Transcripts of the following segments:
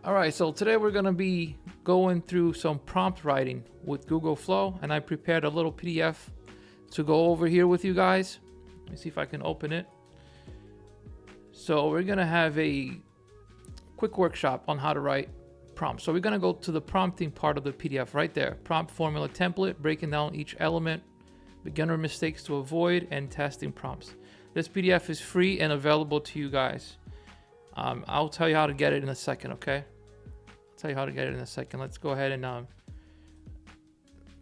All right, so today we're gonna be going through some prompt writing with Google Flow, and I prepared a little PDF to go over here with you guys. Let me see if I can open it. So we're gonna have a quick workshop on how to write prompts. So we're gonna go to the prompting part of the PDF right there. Prompt formula template, breaking down each element, beginner mistakes to avoid, and testing prompts. This PDF is free and available to you guys. I'll tell you how to get it in a second, okay? I'll tell you how to get it in a second. Let's go ahead and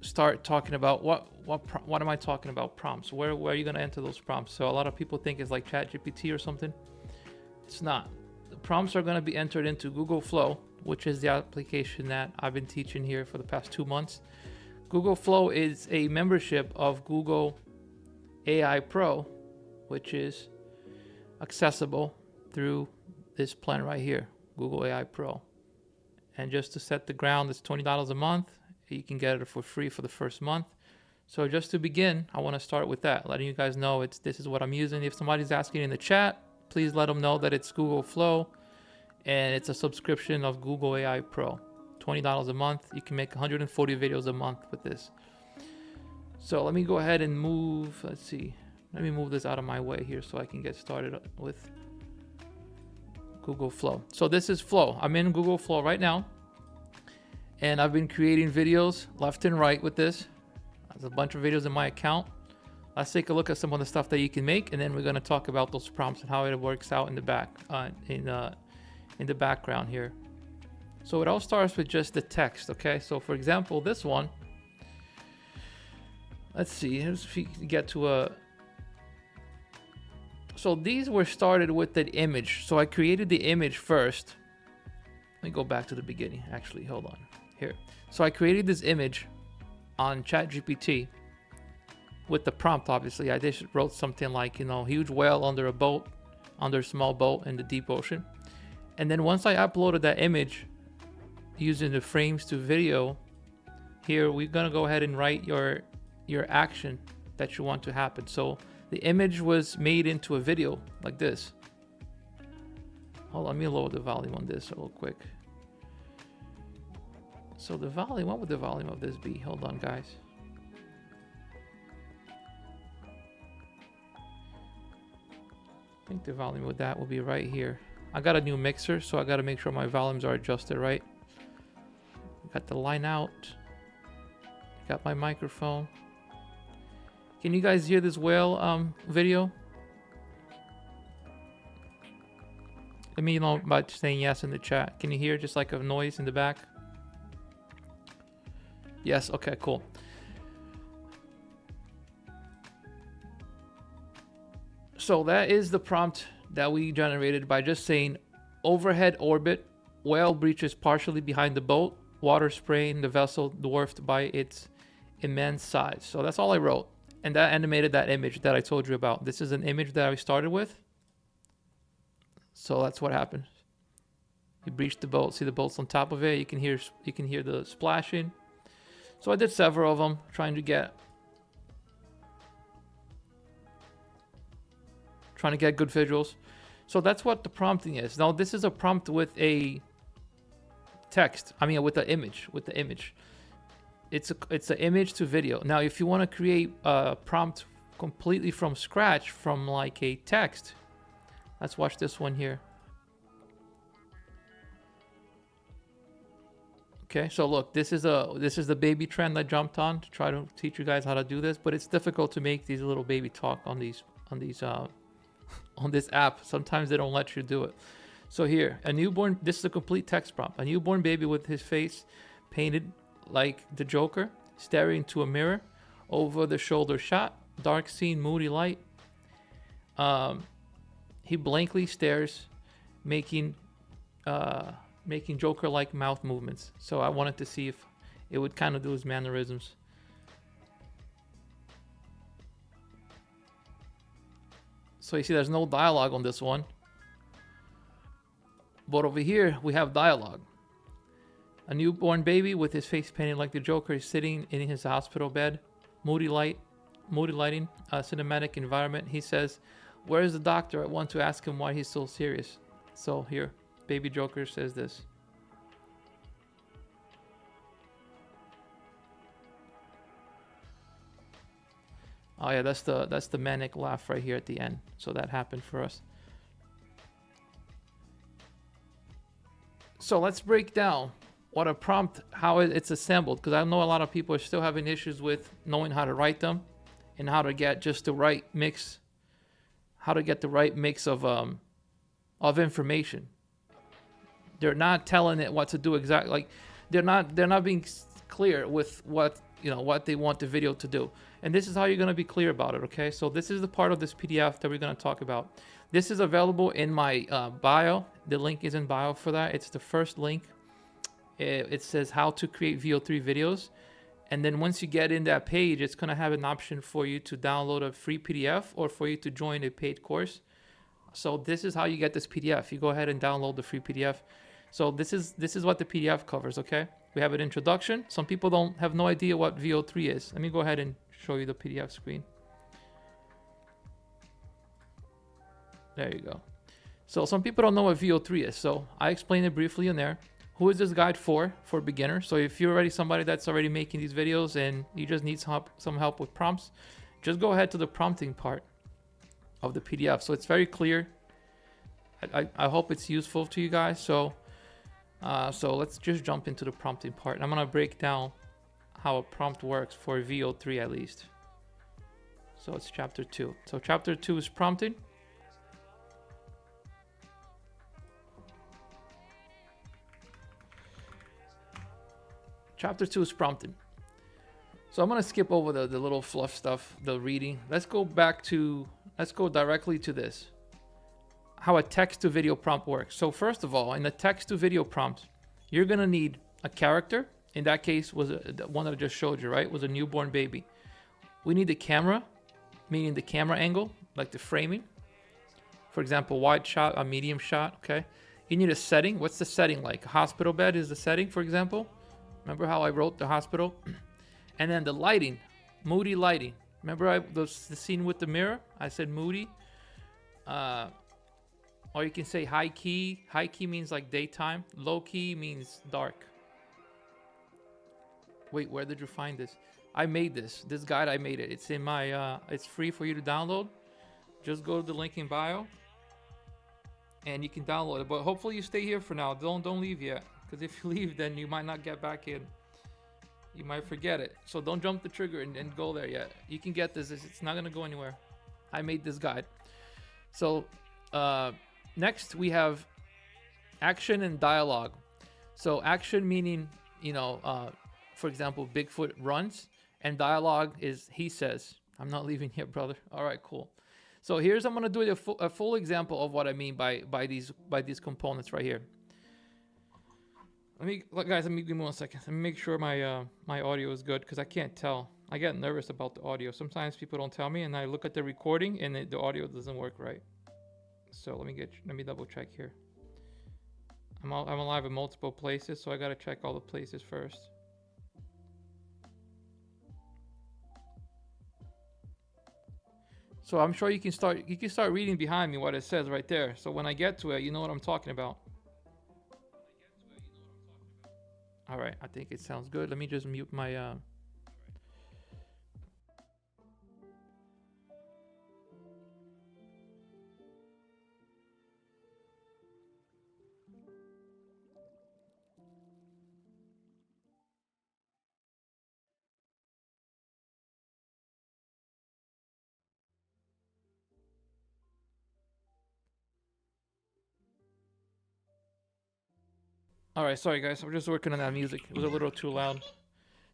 start talking about what am I talking about prompts? Where are you gonna enter those prompts? So a lot of people think it's like ChatGPT or something. It's not. The prompts are gonna be entered into Google Flow, which is the application that I've been teaching here for the past 2 months. Google Flow is a membership of Google AI Pro, which is accessible through this plan right here, Google AI Pro. And just to set the ground, it's $20 a month. You can get it for free for the first month. So just to begin, I want to start with that, letting you guys know this is what I'm using. If somebody's asking in the chat, please let them know that it's Google Flow and it's a subscription of Google AI Pro. $20 a month. You can make 140 videos a month with this. So let me go ahead and move, let's see. Let me move this out of my way here so I can get started with Google Flow. So this is Flow. I'm in Google Flow right now, and I've been creating videos left and right with this. There's a bunch of videos in my account. Let's take a look at some of the stuff that you can make, and then we're going to talk about those prompts and how it works out in the back, in the background here. So it all starts with just the text, okay? So for example, this one, let's see, here's if you can get to a. So these were started with the image. So I created the image first. Let me go back to the beginning. Actually, hold on here. So I created this image on ChatGPT with the prompt. Obviously, I just wrote something like, huge whale under a boat, under a small boat in the deep ocean. And then once I uploaded that image using the frames to video, here we're gonna go ahead and write your action that you want to happen. So the image was made into a video like this. Hold on, let me lower the volume on this real quick. So the volume, what would the volume of this be? Hold on, guys. I think the volume of that will be right here. I got a new mixer, so I got to make sure my volumes are adjusted right. Got the line out. Got my microphone. Can you guys hear this whale video? Let me know by saying yes in the chat. Can you hear just like a noise in the back? Yes, okay, cool. So that is the prompt that we generated by just saying overhead orbit, whale breaches partially behind the boat, water spraying the vessel dwarfed by its immense size. So that's all I wrote. And that animated that image that I told you about. This is an image that I started with. So that's what happened. You breached the boat. See the boat's on top of it. You can hear the splashing. So I did several of them, trying to get good visuals. So that's what the prompting is. Now this is a prompt with a text. I mean, with the image. It's an image to video. Now, if you want to create a prompt completely from scratch, from like a text, let's watch this one here. Okay, so look, this is the baby trend I jumped on to try to teach you guys how to do this, but it's difficult to make these little baby talk on this app. Sometimes they don't let you do it. So here, this is a complete text prompt. A newborn baby with his face painted like the Joker, staring into a mirror, over the shoulder shot, dark scene, moody light. He blankly stares, making Joker-like mouth movements. So I wanted to see if it would kind of do his mannerisms. So you see there's no dialogue on this one. But over here we have dialogue. A newborn baby with his face painted like the Joker is sitting in his hospital bed. Moody lighting, cinematic environment. He says, "Where is the doctor? I want to ask him why he's so serious." So here, Baby Joker says this. Oh yeah, that's the manic laugh right here at the end. So that happened for us. So let's break down what a prompt, how it's assembled, because I know a lot of people are still having issues with knowing how to write them and how to get just the right mix, how to get the right mix of information. They're not telling it what to do exactly. Like they're not being clear with what what they want the video to do. And this is how you're going to be clear about it. Okay, so this is the part of this PDF that we're going to talk about. This is available in my bio. The link is in bio for that. It's the first link. It says how to create VEO3 videos. And then once you get in that page, it's going to have an option for you to download a free PDF or for you to join a paid course. So this is how you get this PDF. You go ahead and download the free PDF. So this is what the PDF covers, okay? We have an introduction. Some people don't have no idea what VEO3 is. Let me go ahead and show you the PDF screen. There you go. So some people don't know what VEO3 is. So I explained it briefly in there. Who is this guide for? For beginners. So if you're already somebody that's already making these videos and you just need some help with prompts, just go ahead to the prompting part of the PDF. So it's very clear. I hope it's useful to you guys. So let's just jump into the prompting part. I'm gonna break down how a prompt works for VEO3 at least. So it's chapter 2. So chapter 2 is prompting. Chapter 2 is prompting. So I'm gonna skip over the little fluff stuff, the reading. Let's go directly to this. How a text to video prompt works. So first of all, in the text to video prompt, you're gonna need a character. In that case, was the one that I just showed you, right? Was a newborn baby. We need the camera, meaning the camera angle, like the framing. For example, wide shot, a medium shot, okay? You need a setting. What's the setting like? A hospital bed is the setting, for example. Remember how I wrote the hospital? And then the lighting, moody lighting. Remember the scene with the mirror? I said moody. Or you can say high key. High key means like daytime. Low key means dark. Wait, where did you find this? I made this. This guide, I made it. It's in my, it's free for you to download. Just go to the link in bio and you can download it. But hopefully you stay here for now. Don't leave yet. Because if you leave, then you might not get back in. You might forget it. So don't jump the trigger and go there yet. You can get this. It's not going to go anywhere. I made this guide. So next we have action and dialogue. So action meaning, for example, Bigfoot runs, and dialogue is he says. I'm not leaving here, brother. All right, cool. So I'm going to do a full example of what I mean by these components right here. Guys, give me 1 second. Let me make sure my audio is good because I can't tell. I get nervous about the audio. Sometimes people don't tell me, and I look at the recording and the audio doesn't work right. So let me double check here. I'm live in multiple places, so I gotta check all the places first. So I'm sure you can start reading behind me what it says right there. So when I get to it, you know what I'm talking about. All right, I think it sounds good. Let me just mute my All right, sorry guys, I'm just working on that music. It was a little too loud.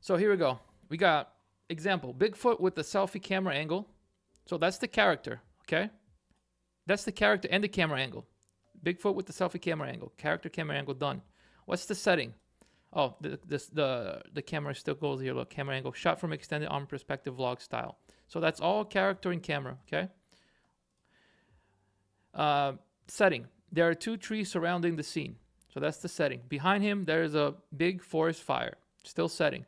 So here we go. We got example, Bigfoot with the selfie camera angle. So that's the character, okay? That's the character and the camera angle. Bigfoot with the selfie camera angle. Character camera angle done. What's the setting? Oh, the camera still goes here. Look, camera angle shot from extended arm perspective vlog style. So that's all character and camera, okay? Setting. There are 2 trees surrounding the scene. So that's the setting. Behind him, there's a big forest fire. Still setting.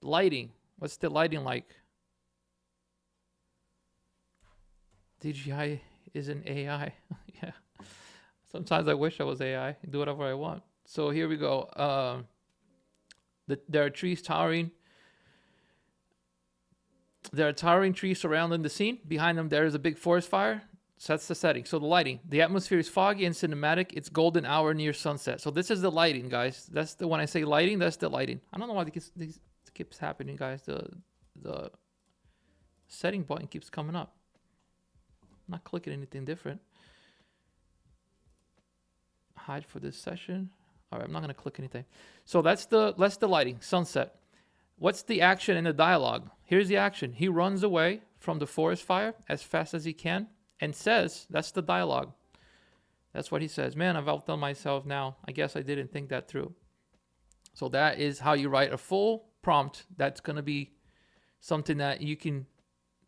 Lighting. What's the lighting like? DJI isn't AI. Yeah. Sometimes I wish I was AI. Do whatever I want. So here we go. There are trees towering There are towering trees surrounding the scene. Behind them, there is a big forest fire. So that's the setting. So the lighting. The atmosphere is foggy and cinematic. It's golden hour near sunset. So this is the lighting, guys. That's the when I say lighting, that's the lighting. I don't know why this keeps happening, guys. The setting button keeps coming up. I'm not clicking anything different. Hide for this session. All right, I'm not gonna click anything. So that's the lighting. Sunset. What's the action in the dialogue? Here's the action. He runs away from the forest fire as fast as he can and says, that's the dialogue. That's what he says. Man, I've outdone myself now. I guess I didn't think that through. So that is how you write a full prompt. That's going to be something that you can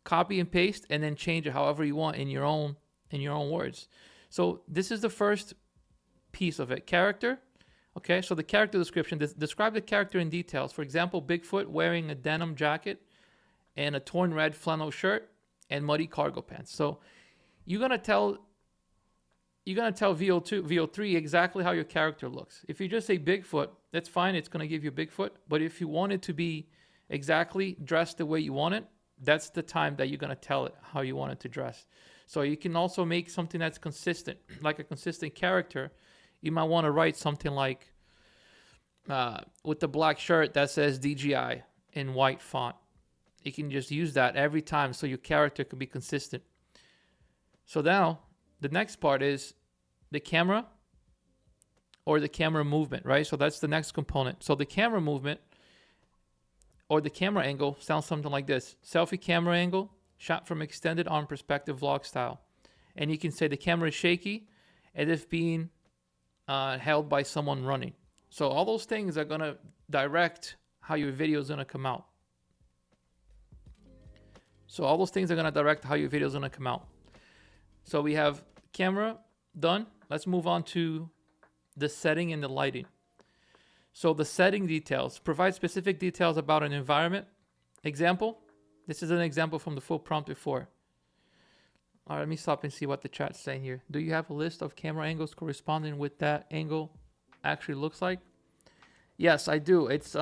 copy and paste and then change it however you want in your own words. So this is the first piece of it. Character. Okay, so the character description, describe the character in details. For example, Bigfoot wearing a denim jacket and a torn red flannel shirt and muddy cargo pants. So you're gonna tell VEO2, VEO3 exactly how your character looks. If you just say Bigfoot, that's fine. It's gonna give you Bigfoot. But if you want it to be exactly dressed the way you want it, that's the time that you're gonna tell it how you want it to dress. So you can also make something that's consistent, like a consistent character. You might want to write something like with the black shirt that says DGI in white font. You can just use that every time so your character can be consistent. So now the next part is the camera or the camera movement, right? So that's the next component. So the camera movement or the camera angle sounds something like this. Selfie camera angle, shot from extended arm perspective vlog style. And you can say the camera is shaky as if being held by someone running. So all those things are going to direct how your video is going to come out. So all those things are going to direct how your video is going to come out. So we have camera done. Let's move on to the setting and the lighting. So the setting details, provide specific details about an environment. Example, this is an example from the full prompt before. All right, let me stop and see what the chat's saying here. Do you have a list of camera angles corresponding with that angle actually looks like? Yes, I do. It's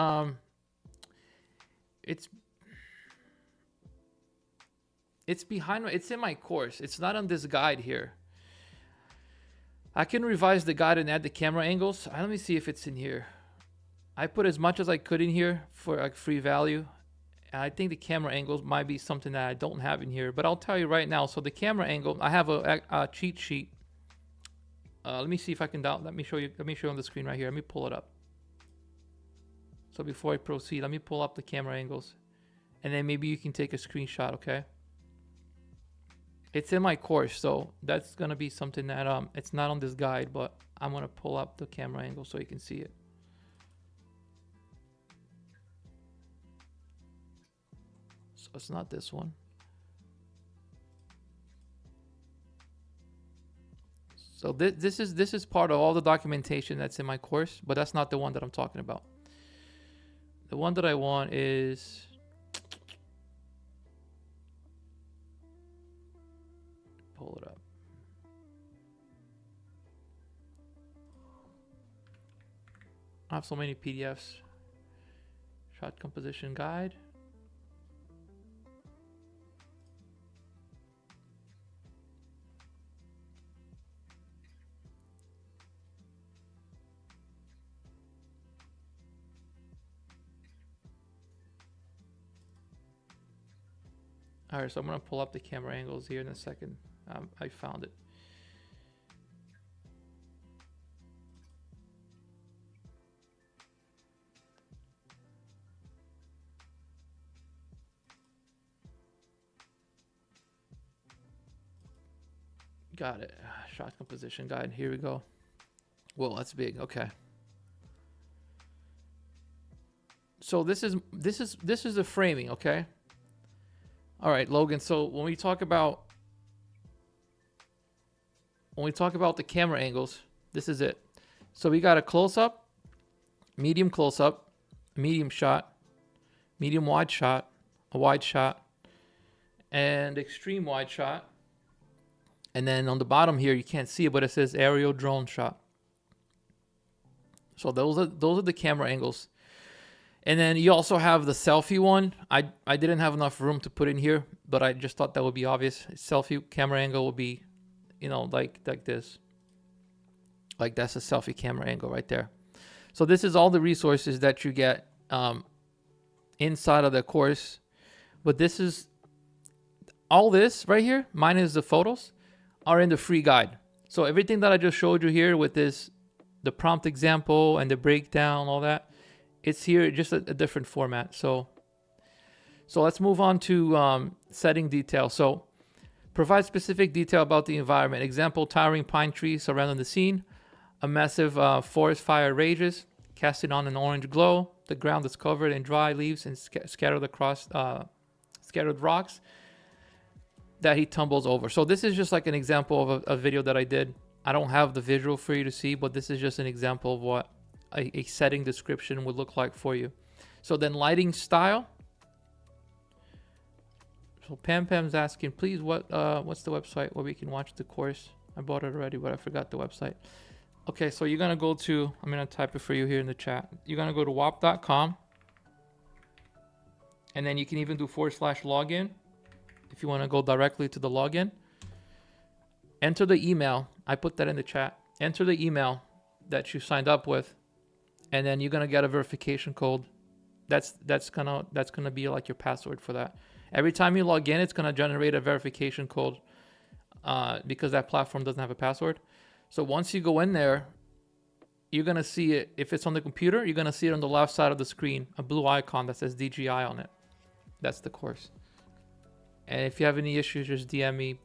behind, it's in my course. It's not on this guide here. I can revise the guide and add the camera angles. Let me see if it's in here. I put as much as I could in here for like free value. And I think the camera angles might be something that I don't have in here, but I'll tell you right now. So the camera angle, I have a cheat sheet. Let me see if I can let me show you on the screen right here. Let me pull it up. So before I proceed, let me pull up the camera angles and then maybe you can take a screenshot. Okay. It's in my course. So that's going to be something that, it's not on this guide, but I'm going to pull up the camera angle so you can see it. So it's not this one. So this is part of all the documentation that's in my course, but that's not the one that I'm talking about. The one that I want is pull it up. I have so many PDFs. Shot composition guide. All right, so I'm going to pull up the camera angles here in a second. I found it. Got it. Shot composition guide. Here we go. Whoa, that's big. Okay. So this is the framing, okay? All right, Logan. So when we talk about the camera angles, this is it. So we got a close-up, medium close-up, medium shot, medium wide shot, a wide shot, and extreme wide shot. And then on the bottom here, you can't see it, but it says aerial drone shot. So those are the camera angles. And then you also have the selfie one. I didn't have enough room to put in here, but I just thought that would be obvious. Selfie camera angle will be, you know, like this. Like that's a selfie camera angle right there. So this is all the resources that you get inside of the course. But this is all this right here, minus the photos, are in the free guide. So everything that I just showed you here with this, the prompt example and the breakdown, all that, it's here, just a different format. So let's move on to setting detail. So provide specific detail about the environment. Example, towering pine trees surrounding the scene. A massive forest fire rages, casting on an orange glow. The ground is covered in dry leaves and scattered across scattered rocks that he tumbles over. So this is just like an example of a video that I did. I don't have the visual for you to see, but this is just an example of what a setting description would look like for you. So then lighting style. So Pam's asking, please, what's the website where we can watch the course? I bought it already, but I forgot the website. Okay, so you're gonna go to, I'm gonna type it for you here in the chat. You're gonna go to wap.com, and then you can even do /login if you want to go directly to the login. Enter the email. I put that in the chat. Enter the email that you signed up with, and then you're gonna get a verification code. That's gonna be like your password for that. Every time you log in, it's gonna generate a verification code because that platform doesn't have a password. So once you go in there, you're gonna see it. If it's on the computer, you're gonna see it on the left side of the screen, a blue icon that says DGI on it. That's the course. And if you have any issues, just DM me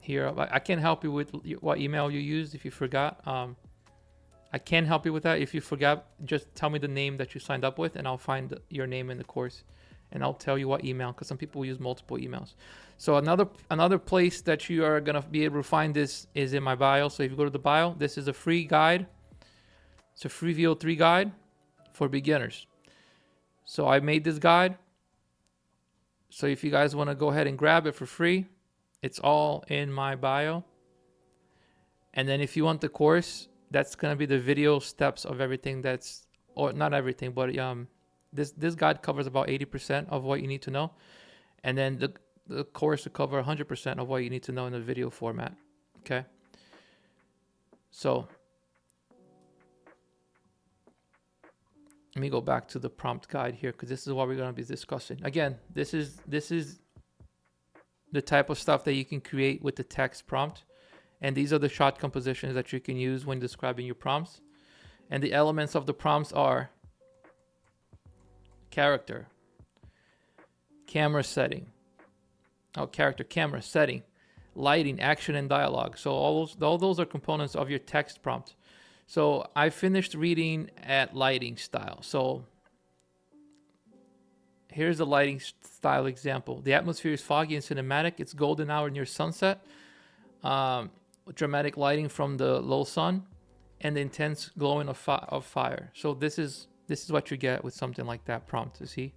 here. I can't help you with what email you used if you forgot. I can help you with that. If you forgot, just tell me the name that you signed up with, and I'll find your name in the course, and I'll tell you what email, because some people use multiple emails. So another place that you are gonna be able to find this is in my bio. So if you go to the bio, this is a free guide. It's a free VEO 3 guide for beginners. So I made this guide. So if you guys want to go ahead and grab it for free, it's all in my bio. And then if you want the course, that's going to be the video steps of everything that's, or not everything, but this guide covers about 80% of what you need to know. And then the course will cover 100% of what you need to know in the video format. Okay. So let me go back to the prompt guide here, because this is what we're going to be discussing. Again, this is the type of stuff that you can create with the text prompt. And these are the shot compositions that you can use when describing your prompts. And the elements of the prompts are character, camera setting, camera setting, lighting, action, and dialogue. So all those are components of your text prompt. So I finished reading at lighting style. So here's the lighting style example. The atmosphere is foggy and cinematic. It's golden hour near sunset. Dramatic lighting from the low sun and the intense glowing of fire. So this is what you get with something like that prompt, you see?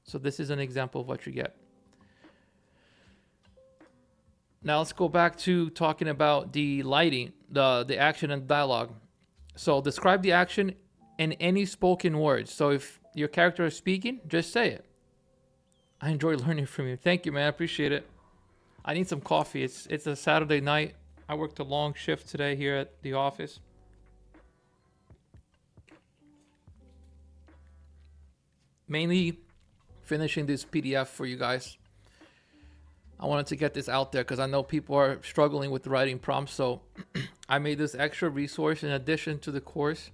So this is an example of what you get. Now let's go back to talking about the lighting, the action and dialogue. So describe the action in any spoken words. So if your character is speaking, just say it. I enjoy learning from you. Thank you, man. I appreciate it. I need some coffee. It's a Saturday night. I worked a long shift today here at the office. Mainly finishing this PDF for you guys. I wanted to get this out there because I know people are struggling with writing prompts. So I made this extra resource in addition to the course.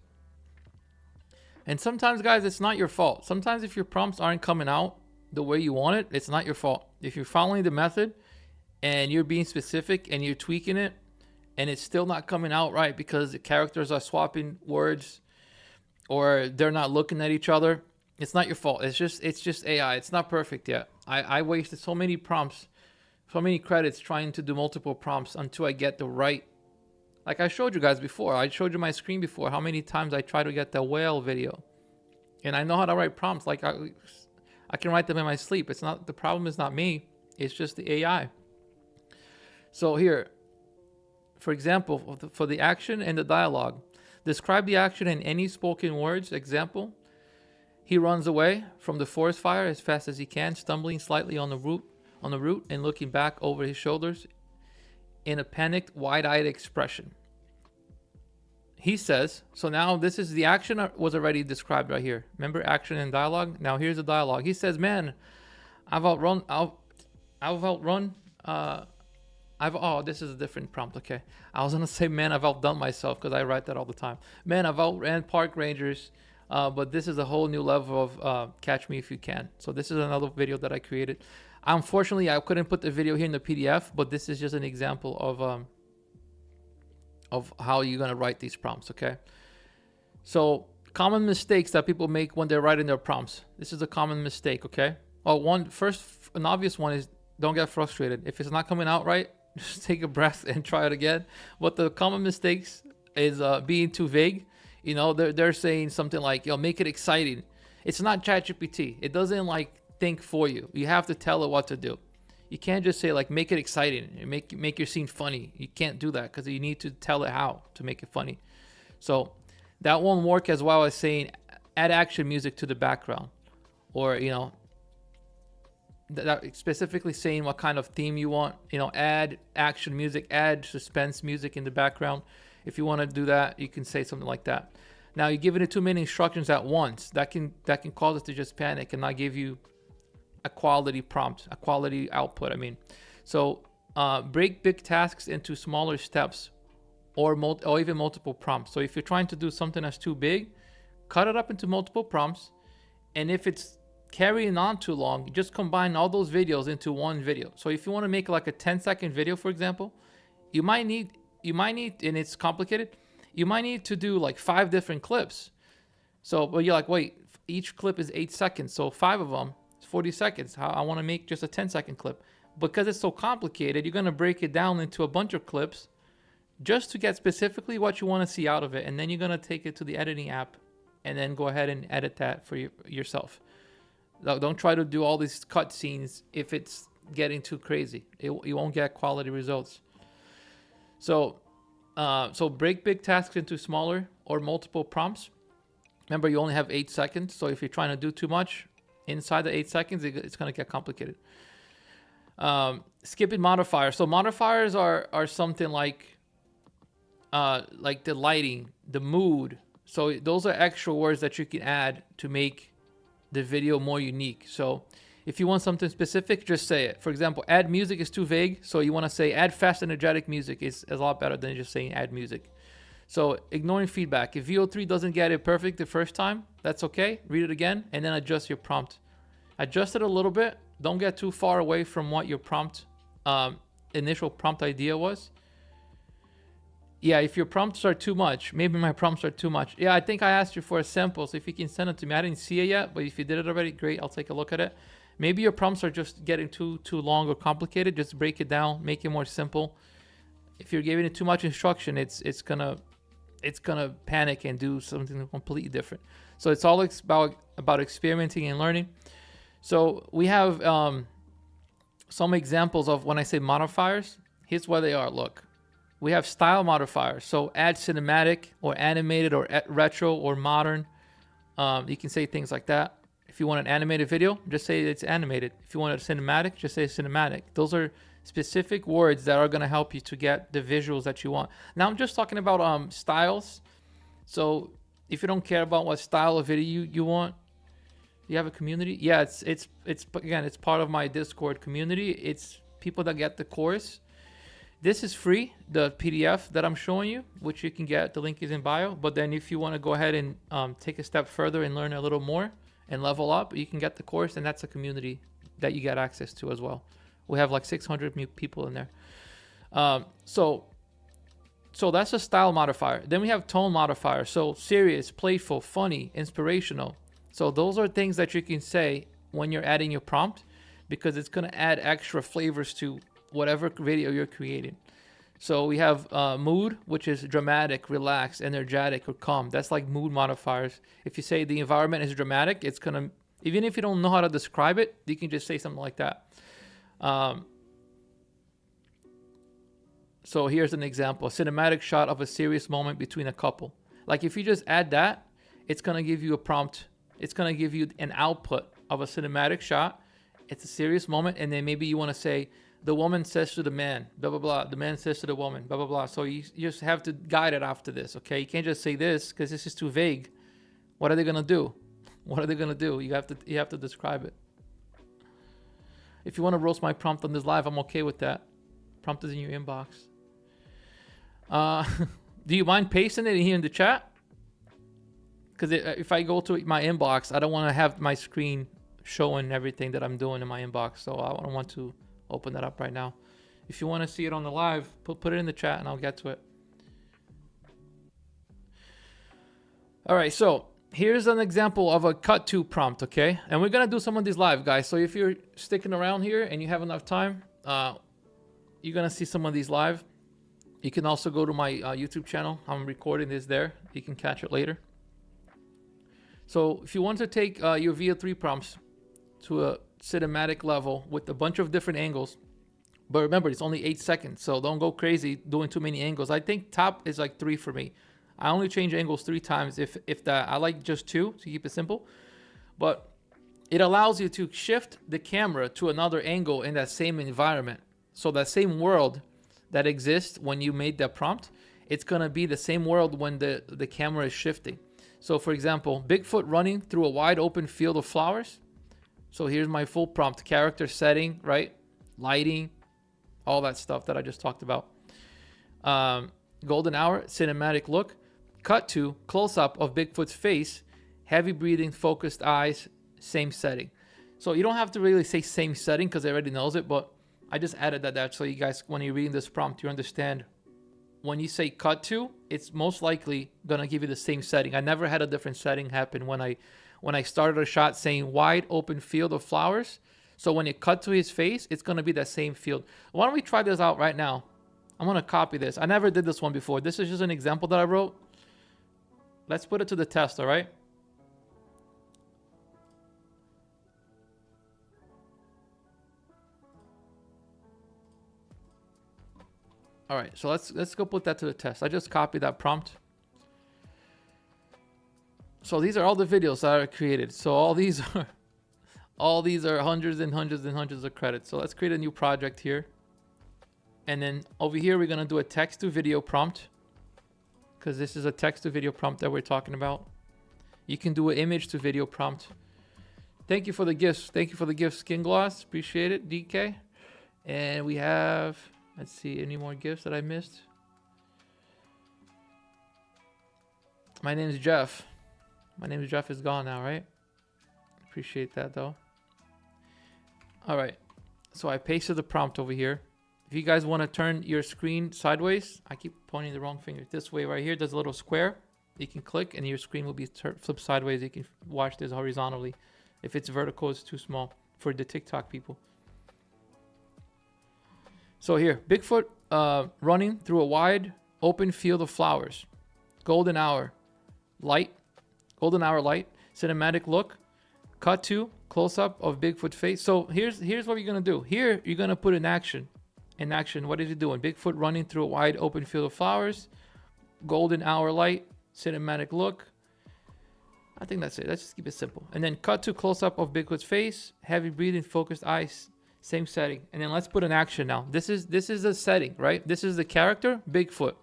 And sometimes, guys, it's not your fault. Sometimes if your prompts aren't coming out the way you want it, it's not your fault. If you're following the method and you're being specific and you're tweaking it and it's still not coming out right because the characters are swapping words or they're not looking at each other, it's not your fault. It's just AI. It's not perfect yet. I wasted so many prompts, so many credits trying to do multiple prompts until I get the right. Like I showed you guys before. I showed you my screen before how many times I try to get the whale video. And I know how to write prompts. Like I can write them in my sleep. It's not, the problem is not me. It's just the AI. So here, for example, for the action and the dialogue, Describe the action in any spoken words. Example, he runs away from the forest fire as fast as he can, stumbling slightly on the route and looking back over his shoulders in a panicked, wide-eyed expression. He says, so now this is the action was already described right here. Remember action and dialogue? Now here's the dialogue. He says, man, this is a different prompt. Okay. I was going to say, man, I've outdone myself because I write that all the time. Man, I've outran park rangers, but this is a whole new level of Catch Me If You Can. So this is another video that I created. Unfortunately, I couldn't put the video here in the PDF, but this is just an example of how you're going to write these prompts. Okay. So common mistakes that people make when they're writing their prompts. This is a common mistake. Okay. Well, an obvious one is don't get frustrated. If it's not coming out right, just take a breath and try it again. But the common mistakes is being too vague. You know, they're saying something like, make it exciting. It's not ChatGPT. It doesn't like think for you. You have to tell it what to do. You can't just say like, make it exciting and make your scene funny. You can't do that because you need to tell it how to make it funny. So that won't work as well as saying add action music to the background, or, that specifically saying what kind of theme you want, add action music, add suspense music in the background. If you want to do that, you can say something like that. Now you're giving it too many instructions at once. That can cause it to just panic and not give you a quality prompt, a quality output. So break big tasks into smaller steps, or even multiple prompts. So if you're trying to do something that's too big, cut it up into multiple prompts. And if it's carrying on too long, just combine all those videos into one video. So if you want to make like a 10-second video, for example, you might need, and it's complicated, you might need to do like 5 different clips. So, but you're like, wait, each clip is 8 seconds. So 5 of them is 40 seconds. I want to make just a 10-second clip. Because it's so complicated, you're going to break it down into a bunch of clips just to get specifically what you want to see out of it. And then you're going to take it to the editing app and then go ahead and edit that for yourself. Don't try to do all these cut scenes if it's getting too crazy. You won't get quality results. So break big tasks into smaller or multiple prompts. Remember, you only have 8 seconds. So if you're trying to do too much inside the 8 seconds, it's going to get complicated. Skipping modifiers. So modifiers are something like the lighting, the mood. So those are extra words that you can add to make the video more unique. So if you want something specific, just say it. For example, add music is too vague. So you want to say add fast, energetic music is a lot better than just saying add music. So ignoring feedback. If VEO3 doesn't get it perfect the first time, that's okay. Read it again and then adjust your prompt. Adjust it a little bit. Don't get too far away from what your prompt, initial prompt idea was. Yeah, if your prompts are too much, maybe my prompts are too much. Yeah, I think I asked you for a sample, so if you can send it to me. I didn't see it yet, but if you did it already, great. I'll take a look at it. Maybe your prompts are just getting too long or complicated. Just break it down, make it more simple. If you're giving it too much instruction, it's gonna panic and do something completely different. So it's all about experimenting and learning. So we have some examples of when I say modifiers. Here's what they are. Look. We have style modifiers. So add cinematic or animated or retro or modern. You can say things like that. If you want an animated video, just say it's animated. If you want a cinematic, just say cinematic. Those are specific words that are going to help you to get the visuals that you want. Now I'm just talking about styles. So if you don't care about what style of video you want, you have a community. Yeah, it's again, it's part of my Discord community. It's people that get the course. This is free, the PDF that I'm showing you, which you can get. The link is in bio. But then if you want to go ahead and take a step further and learn a little more and level up, you can get the course, and that's a community that you get access to as well. We have like 600 people in there. So that's a style modifier. Then we have tone modifier. So serious, playful, funny, inspirational. So those are things that you can say when you're adding your prompt, because it's going to add extra flavors to whatever video you're creating. So we have mood, which is dramatic, relaxed, energetic, or calm. That's like mood modifiers. If you say the environment is dramatic, it's gonna, even if you don't know how to describe it, you can just say something like that. So here's an example: a cinematic shot of a serious moment between a couple. Like if you just add that, it's going to give you a prompt. It's going to give you an output of a cinematic shot. It's a serious moment. And then maybe you want to say, the woman says to the man, blah, blah, blah. The man says to the woman, blah, blah, blah. So you just have to guide it after this, okay? You can't just say this because this is too vague. What are they going to do? What are they going to do? You have to describe it. If you want to roast my prompt on this live, I'm okay with that. Prompt is in your inbox. Do you mind pasting it here in the chat? Because if I go to my inbox, I don't want to have my screen showing everything that I'm doing in my inbox. So I don't want to open that up right now. If you want to see it on the live, put it in the chat and I'll get to it. All right, so here's an example of a cut to prompt, okay? And we're going to do some of these live, guys. So if you're sticking around here and you have enough time, you're going to see some of these live. You can also go to my YouTube channel. I'm recording this there. You can catch it later. So if you want to take your VEO 3 prompts to a cinematic level with a bunch of different angles, but remember, it's only 8 seconds, so don't go crazy doing too many angles. I think top is like 3 for me. I only change angles 3 times if that. I like just 2 to keep it simple, but it allows you to shift the camera to another angle in that same environment. So that same world that exists when you made that prompt, it's gonna be the same world when the camera is shifting. So for example, Bigfoot running through a wide open field of flowers. So here's my full prompt: character setting, right? Lighting, all that stuff that I just talked about. Golden hour, cinematic look. Cut to close-up of Bigfoot's face, heavy breathing, focused eyes, same setting. So you don't have to really say same setting because it already knows it, but I just added that so you guys, when you're reading this prompt, you understand. When you say cut to, it's most likely gonna give you the same setting. I never had a different setting happen when I started a shot saying wide open field of flowers. So when it cut to his face, it's gonna be that same field. Why don't we try this out right now? I'm gonna copy this. I never did this one before. This is just an example that I wrote. Let's put it to the test, all right? All right, so let's go put that to the test. I just copied that prompt. So these are all the videos that I created. So all these are hundreds and hundreds and hundreds of credits. So let's create a new project here. And then over here, we're gonna do a text to video prompt, because this is a text to video prompt that we're talking about. You can do an image to video prompt. Thank you for the gifts. Thank you for the gift, Skin Gloss. Appreciate it, DK. And we have, let's see, any more gifts that I missed? My name is Jeff. My name is Jeff is gone now, right? Appreciate that though. All right, so I pasted the prompt over here. If you guys want to turn your screen sideways, I keep pointing the wrong finger. This way right here, there's a little square. You can click and your screen will be flipped sideways. You can watch this horizontally. If it's vertical, it's too small for the TikTok people. So here, Bigfoot running through a wide open field of flowers. Golden hour light, cinematic look, cut to close up of Bigfoot face. So here's what you're gonna do. Here you're gonna put an action. In action, what is he doing? Bigfoot running through a wide open field of flowers, golden hour light, cinematic look. I think that's it. Let's just keep it simple. And then cut to close up of Bigfoot's face, heavy breathing, focused eyes, same setting. And then let's put an action now. This is the setting, right? This is the character, Bigfoot.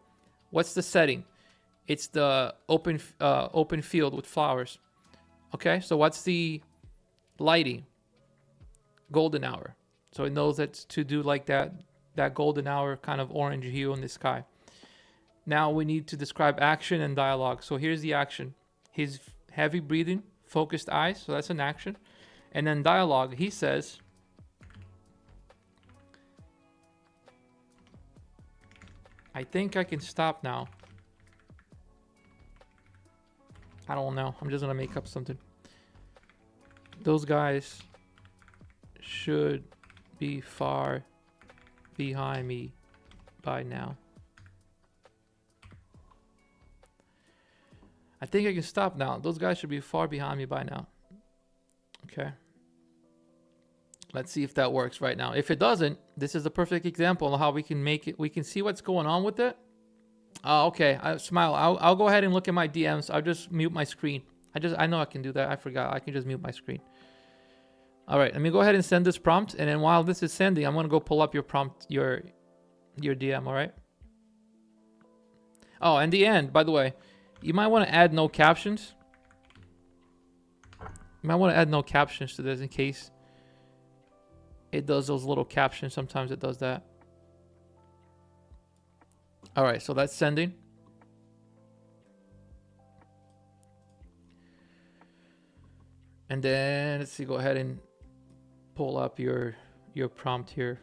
What's the setting? It's the open field with flowers. Okay, so what's the lighting? Golden hour. So it knows that's to do like that golden hour kind of orange hue in the sky. Now we need to describe action and dialogue. So here's the action. His heavy breathing, focused eyes. So that's an action. And then dialogue, he says, I think I can stop now. I don't know. I'm just going to make up something. Those guys should be far behind me by now. I think I can stop now. Those guys should be far behind me by now. Okay. Let's see if that works right now. If it doesn't, this is a perfect example of how we can make it. We can see what's going on with it. Okay. Smile. I'll go ahead and look at my DMs. I'll just mute my screen. I know I can do that. I forgot. I can just mute my screen. All right. Let me go ahead and send this prompt. And then while this is sending, I'm going to go pull up your prompt, your DM. All right. Oh, and the end, by the way, you might want to add no captions. You might want to add no captions to this in case it does those little captions. Sometimes it does that. All right, so that's sending. And then let's see, go ahead and pull up your prompt here.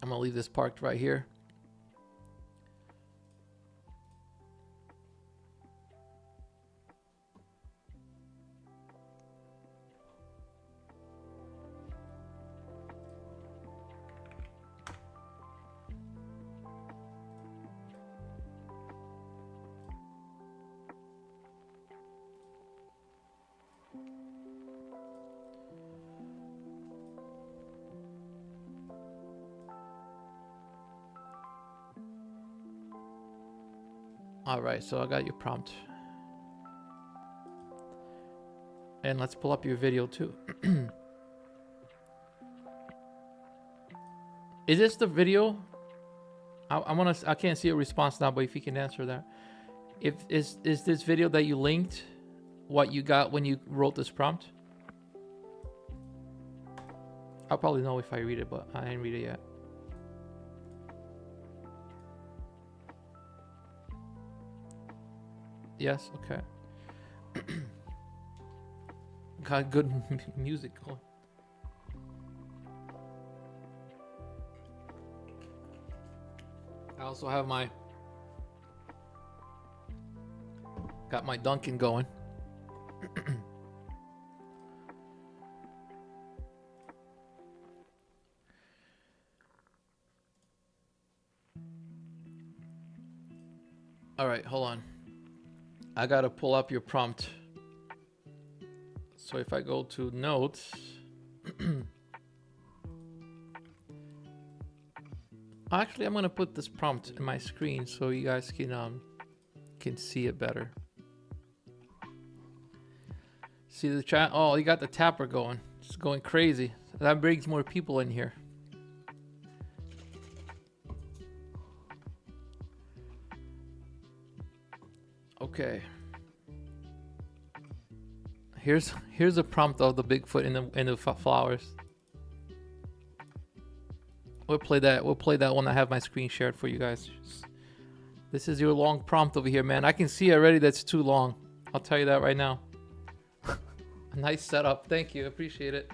I'm gonna leave this parked right here. All right, so I got your prompt. And let's pull up your video too. Is this the video? I can't see a response now, but if you can answer that. Is this video that you linked what you got when you wrote this prompt? I'll probably know if I read it, but I didn't read it yet. Yes, okay. Got good music going. I also have got my Dunkin' going. All right, hold on. I gotta pull up your prompt. So if I go to notes, actually I'm gonna put this prompt in my screen so you guys can see it better. See the chat? Oh, you got the tapper going. It's going crazy. That brings more people in here. Okay. Here's a prompt of the Bigfoot in the flowers. We'll play that when I have my screen shared for you guys. This is your long prompt over here, man. I can see already that's too long. I'll tell you that right now. Nice setup. Thank you. Appreciate it.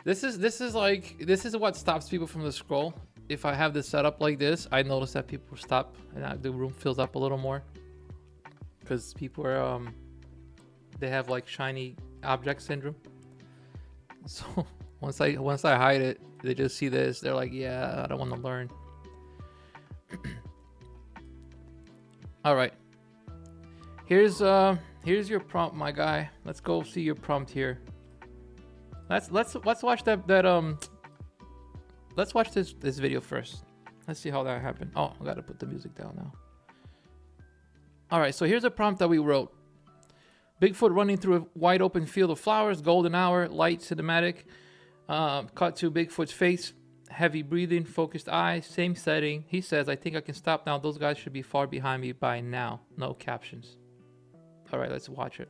This is what stops people from the scroll. If I have this set up like this, I notice that people stop and the room fills up a little more. Because people are they have like shiny object syndrome. So once I hide it, they just see this. They're like, yeah, I don't want to learn. All right. Here's your prompt, my guy. Let's go see your prompt here. Let's watch let's watch this video first. Let's see how that happened. Oh, I gotta put the music down now. All right, so here's a prompt that we wrote. Bigfoot running through a wide open field of flowers, golden hour, light cinematic. Cut to Bigfoot's face, heavy breathing, focused eyes, same setting. He says, I think I can stop now. Those guys should be far behind me by now. No captions. All right, let's watch it.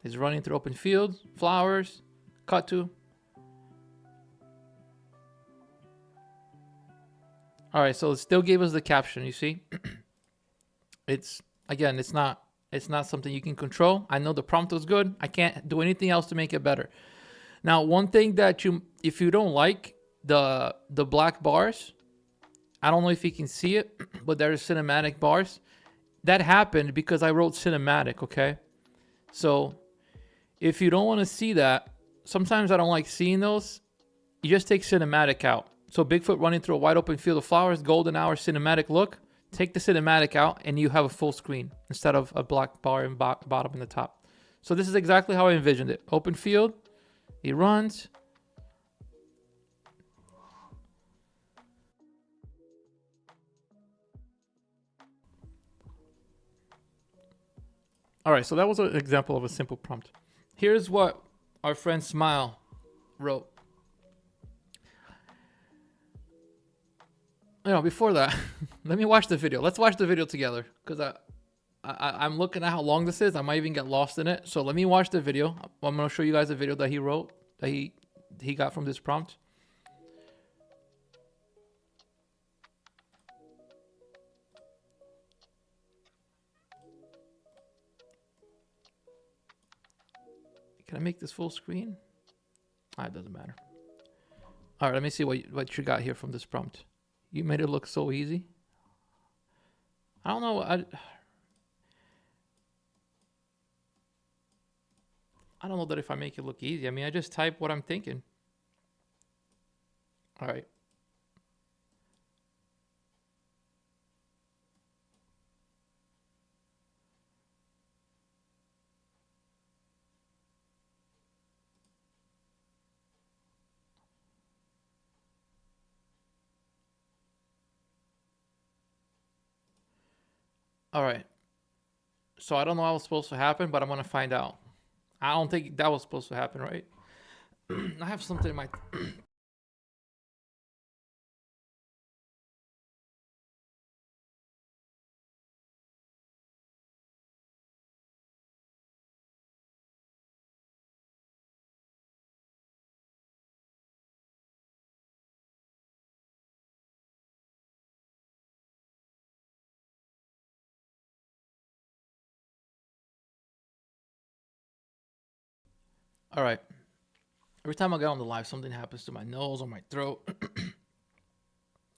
He's running through open fields, flowers, cut to. All right, so it still gave us the caption, you see? It's not something you can control. I know the prompt was good. I can't do anything else to make it better. Now, one thing that if you don't like the black bars, I don't know if you can see it, but there are cinematic bars. That happened because I wrote cinematic, okay? So if you don't want to see that, sometimes I don't like seeing those. You just take cinematic out. So Bigfoot running through a wide open field of flowers, golden hour cinematic look. Take the cinematic out and you have a full screen instead of a black bar in bottom and the top. So this is exactly how I envisioned it. Open field, he runs. All right, so that was an example of a simple prompt. Here's what our friend Smile wrote. Before that, let me watch the video. Let's watch the video together, because I'm looking at how long this is. I might even get lost in it. So let me watch the video. I'm gonna show you guys a video that he wrote, that he got from this prompt. Can I make this full screen? It doesn't matter. All right, let me see what you got here from this prompt. You made it look so easy. I don't know. I don't know that if I make it look easy. I mean, I just type what I'm thinking. All right. All right. So I don't know how was supposed to happen, but I'm gonna find out. I don't think that was supposed to happen, right? I have something in my. All right. Every time I get on the live, something happens to my nose or my throat.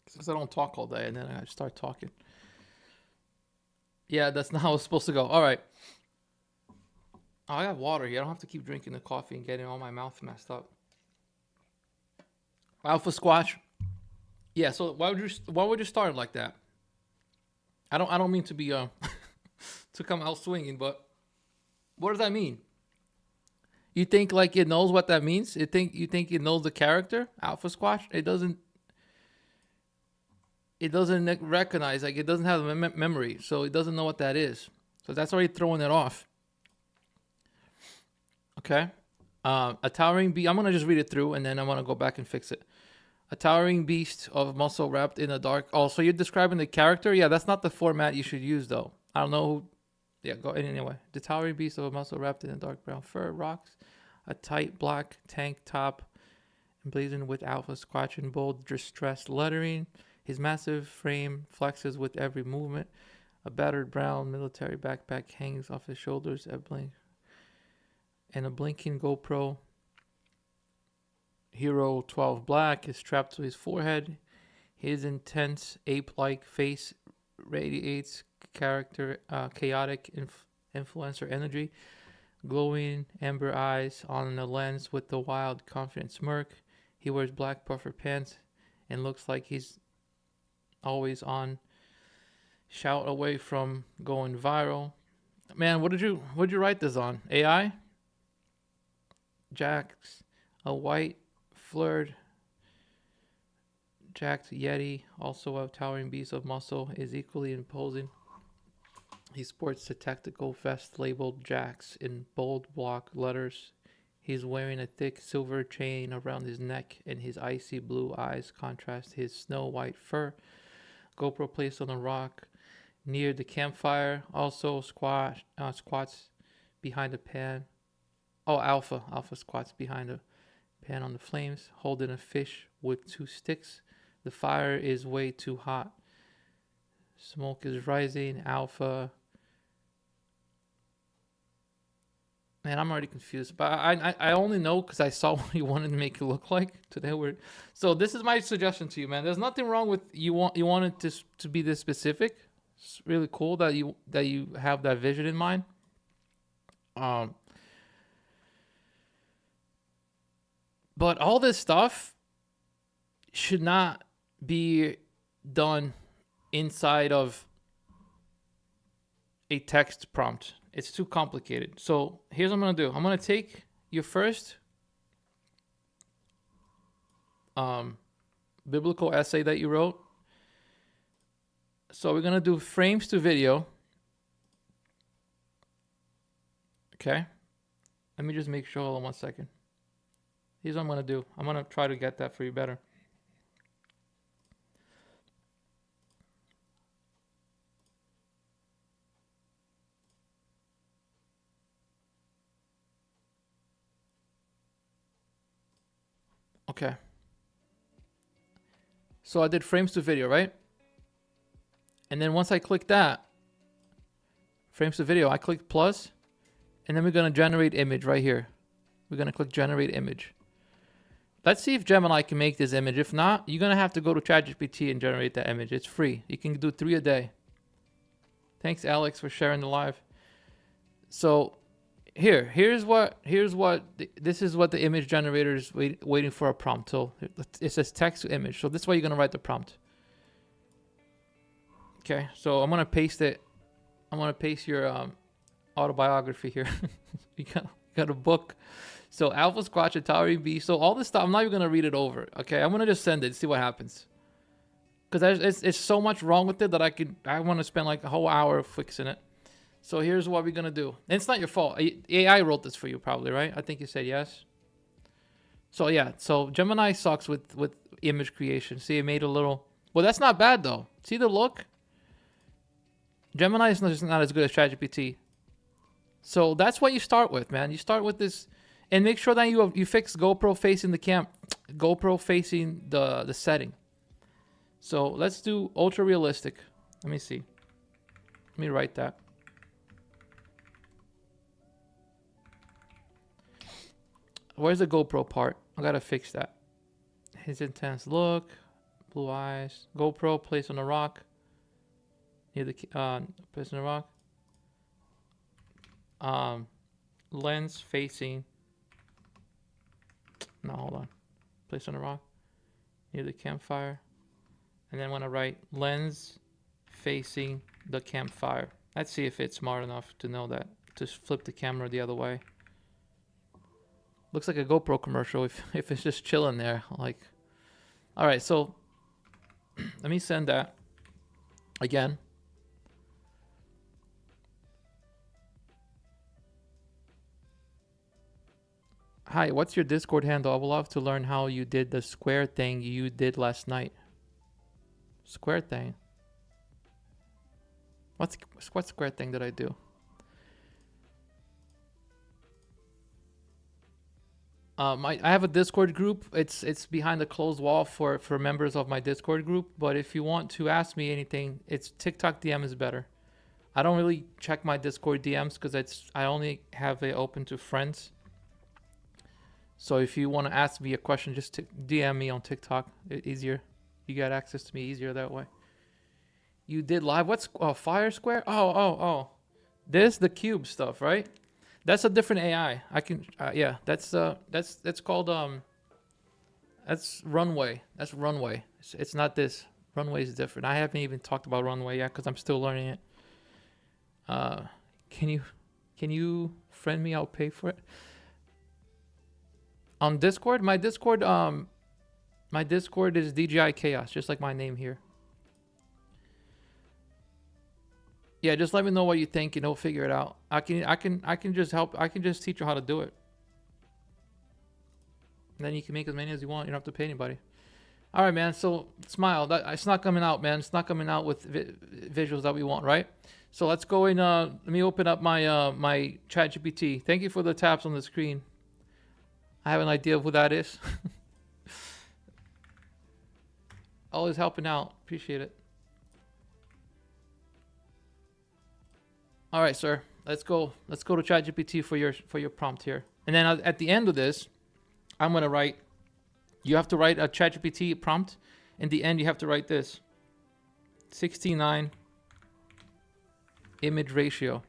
Because I don't talk all day, and then I start talking. Yeah, that's not how it's supposed to go. All right. Oh, I got water here. I don't have to keep drinking the coffee and getting all my mouth messed up. Alpha Squatch. Yeah. So why would you start like that? I don't mean to be to come out swinging, but what does that mean? You think like it knows what that means? You think it knows the character Alpha Squatch? It doesn't. It doesn't recognize, like it doesn't have a memory, so it doesn't know what that is. So that's already throwing it off. Okay. A towering beast. I'm gonna just read it through, and then I'm gonna go back and fix it. A towering beast of muscle wrapped in a dark. Oh, so you're describing the character? Yeah, that's not the format you should use though. I don't know who. Yeah, go anyway. The towering beast of a muscle wrapped in a dark brown fur rocks a tight black tank top emblazoned with Alpha Squatch in bold distressed lettering. His massive frame flexes with every movement. A battered brown military backpack hangs off his shoulders and a blinking GoPro Hero 12 Black is strapped to his forehead. His intense ape-like face radiates chaotic influencer energy. Glowing amber eyes on a lens with the wild, confident smirk. He wears black puffer pants and looks like he's always on shout away from going viral. Man, what did you write this on? AI? Jax, a white flirt jacked yeti, also a towering beast of muscle, is equally imposing. He sports a tactical vest labeled Jax in bold block letters. He's wearing a thick silver chain around his neck, and his icy blue eyes contrast his snow white fur. GoPro placed on a rock near the campfire. Also squats behind a pan. Oh, Alpha squats behind a pan on the flames, holding a fish with 2 sticks. The fire is way too hot. Smoke is rising. Alpha. Man, I'm already confused. But I only know because I saw what you wanted to make it look like. So this is my suggestion to you, man. There's nothing wrong with you want it to be this specific. It's really cool that you have that vision in mind. But all this stuff should not be done inside of a text prompt. It's too complicated. So here's what I'm going to do. I'm going to take your first biblical essay that you wrote. So we're going to do frames to video. Okay. Let me just make sure. Hold on 1 second. Here's what I'm gonna do. I'm gonna try to get that for you better. Okay. So I did frames to video, right? And then once I click that, frames to video, I click plus, and then we're gonna generate image right here. We're gonna click generate image. Let's see if Gemini can make this image. If not, you're gonna have to go to ChatGPT and generate that image. It's free. You can do 3 a day. Thanks, Alex, for sharing the live. So here's what this is what the image generator is waiting for a prompt. So it says text to image. So this is why you're gonna write the prompt. Okay, so I'm gonna paste it. I'm gonna paste your autobiography here. you got a book. So Alpha Squatch, Atari B. So all this stuff, I'm not even gonna read it over. Okay, I'm gonna just send it, see what happens. Because it's so much wrong with it that I want to spend like a whole hour fixing it. So here's what we're gonna do. And it's not your fault. AI wrote this for you, probably, right? I think you said yes. So yeah, so Gemini sucks with image creation. See, it made a little. Well, that's not bad though. See the look. Gemini is not as good as ChatGPT. So that's what you start with, man. You start with this, and make sure that you fix GoPro facing the cam, GoPro facing the setting. So let's do ultra realistic. Let me see. Let me write that. Where's the GoPro part? I gotta fix that. His intense look, blue eyes, GoPro placed on a rock. Near the placed on a rock. Lens facing. No, hold on. Placed on a rock near the campfire. And then when I write lens facing the campfire. Let's see if it's smart enough to know that. Just flip the camera the other way. Looks like a GoPro commercial if it's just chilling there. Like, all right, so let me send that again. Hi, what's your Discord handle? I would love to learn how you did the square thing you did last night. Square thing? What square thing did I do? I have a Discord group. It's behind a closed wall for members of my Discord group. But if you want to ask me anything, it's TikTok DM is better. I don't really check my Discord DMs because I only have it open to friends. So if you want to ask me a question, just DM me on TikTok. Easier. You got access to me easier that way. You did live. What's Fire Square? Oh. This the cube stuff, right? That's a different AI. I can yeah. That's called that's Runway. That's Runway. It's not this. Runway is different. I haven't even talked about Runway yet because I'm still learning it. Can you friend me? I'll pay for it. On Discord, my Discord is DJI Chaos, just like my name here. Yeah, just let me know what you think, and we'll figure it out. I can just help. I can just teach you how to do it. And then you can make as many as you want. You don't have to pay anybody. All right, man. So smile. It's not coming out, man. It's not coming out with visuals that we want, right? So let's go in. Let me open up my my ChatGPT. Thank you for the taps on the screen. I have an idea of who that is. Always helping out. Appreciate it. All right, sir. Let's go. Let's go to ChatGPT for your prompt here. And then at the end of this, I'm gonna write. You have to write a ChatGPT prompt. In the end, you have to write this. 69 image ratio.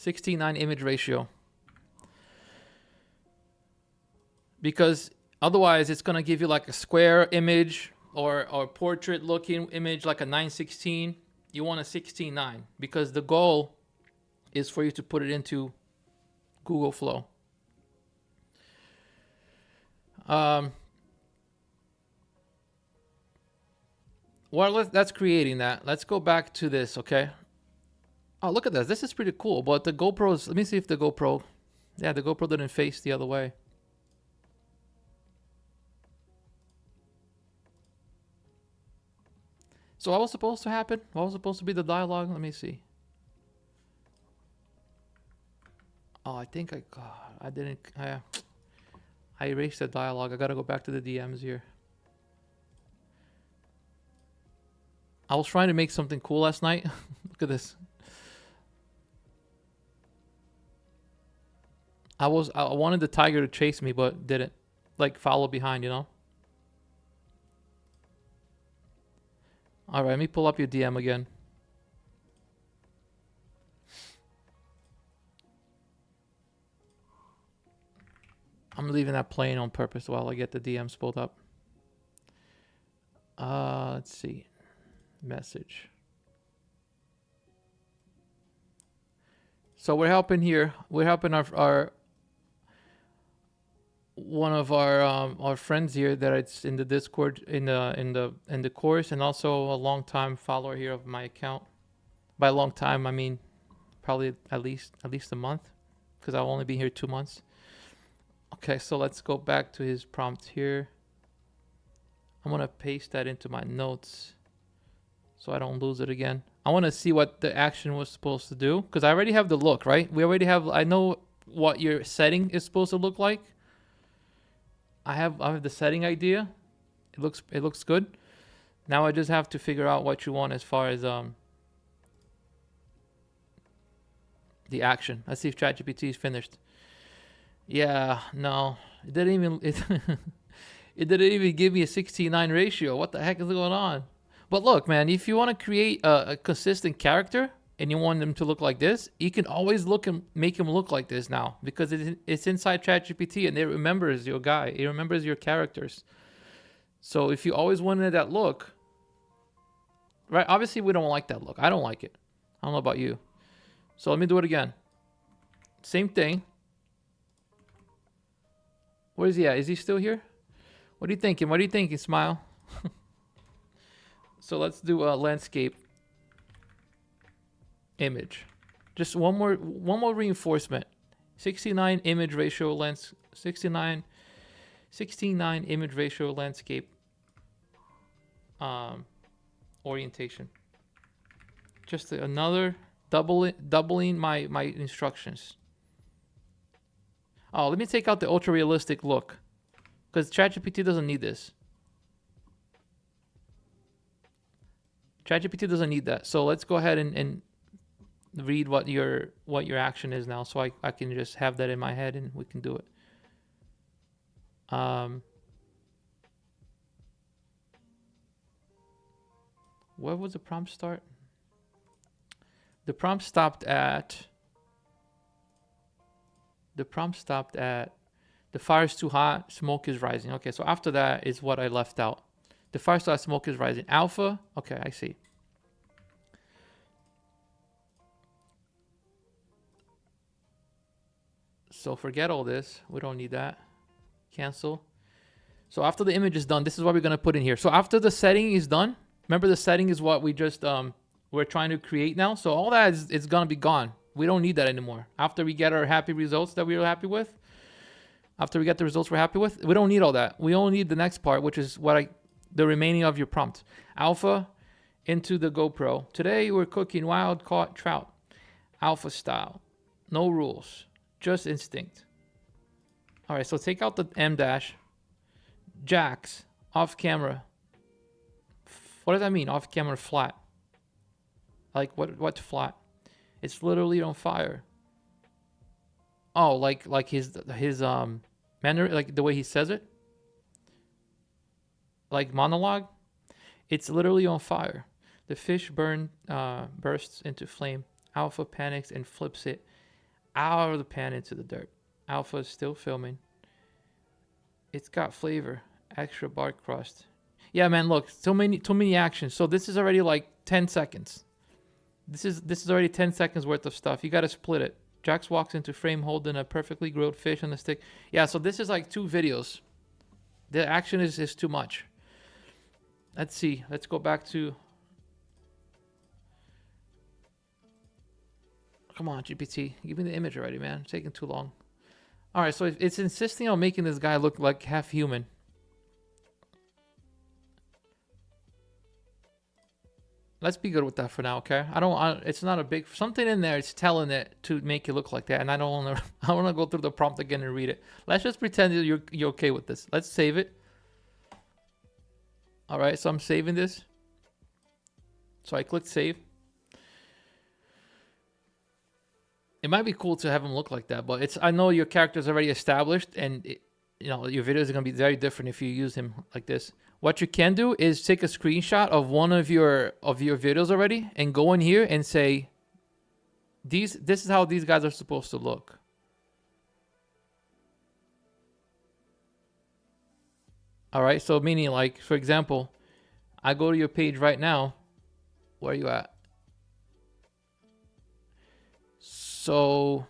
Image ratio. Because otherwise, it's gonna give you like a square image. Or portrait looking image like a 9:16, you want a 16:9 because the goal is for you to put it into Google Flow. Well, that's creating that. Let's go back to this, okay? Oh, look at this. This is pretty cool. But the GoPro's, let me see if the GoPro, yeah, the GoPro didn't face the other way. So what was supposed to happen? What was supposed to be the dialogue? Let me see. Oh, I think I didn't, I erased the dialogue. I gotta go back to the DMs here. I was trying to make something cool last night. Look at this. I wanted the tiger to chase me, but didn't. Like, follow behind, you know? Alright, let me pull up your DM again. I'm leaving that playing on purpose while I get the DMs pulled up. Let's see. Message. So we're helping here. We're helping our one of our friends here that it's in the Discord in the course, and also a long time follower here of my account. By long time, I mean probably at least a month, because I've only been here 2 months. Okay, so let's go back to his prompt here. I'm gonna paste that into my notes so I don't lose it again. I want to see what the action was supposed to do, because I already have the look, right? We already have, I know what your setting is supposed to look like. I have the setting idea. It looks good. Now I just have to figure out what you want as far as the action. Let's see if ChatGPT is finished. Yeah, no, it didn't even it didn't even give me a 16:9 ratio. What the heck is going on? But look, man, if you want to create a consistent character and you want them to look like this, you can always make him look like this now, because it's inside ChatGPT and it remembers your guy. It remembers your characters. So if you always wanted that look, right? Obviously, we don't like that look. I don't like it. I don't know about you. So let me do it again. Same thing. Where is he at? Is he still here? What are you thinking? What are you thinking, Smile? So let's do a landscape image. Just one more reinforcement. 69 image ratio 16:9 image ratio landscape orientation. Just another doubling my instructions. Oh, let me take out the ultra realistic look, because ChatGPT doesn't need this. ChatGPT doesn't need that. So let's go ahead and read what your action is now, so I can just have that in my head and we can do it. Where was the prompt start? The prompt stopped at the fire's too hot, smoke is rising. Okay, so after that is what I left out. The fire's too hot, smoke is rising. Alpha, okay, I see. So forget all this. We don't need that. Cancel. So after the image is done, this is what we're going to put in here. So after the setting is done, remember the setting is what we just, we're trying to create now. So all that is going to be gone. We don't need that anymore. After we get our happy results that we were happy with, after we get the results we're happy with, we don't need all that. We only need the next part, which is the remaining of your prompt. Alpha into the GoPro. Today we're cooking wild caught trout. Alpha style. No rules. Just instinct. All right, so take out the M dash. Jacks. Off camera. What does that mean? Off camera flat. Like what's flat? It's literally on fire. Oh, like his manner, like the way he says it. Like monologue. It's literally on fire. The fish bursts into flame. Alpha panics and flips it out of the pan into the dirt. Alpha is still filming. It's got flavor. Extra bark crust. Yeah, man, look, too many actions. So this is already like 10 seconds. This is already 10 seconds worth of stuff. You got to split it. Jax walks into frame holding a perfectly grilled fish on a stick. Yeah, so this is like 2 videos. The action is too much. Let's see. Let's go back to. Come on, GPT. Give me the image already, man. It's taking too long. All right, so it's insisting on making this guy look like half human. Let's be good with that for now, okay? It's not a big something in there. It's telling it to make it look like that, and I don't want to. I want to go through the prompt again and read it. Let's just pretend that you're okay with this. Let's save it. All right, so I'm saving this. So I clicked save. It might be cool to have him look like that, but I know your character's already established, and your videos are gonna be very different if you use him like this. What you can do is take a screenshot of one of your videos already and go in here and say, this is how these guys are supposed to look. All right, so meaning like, for example, I go to your page right now. Where are you at? So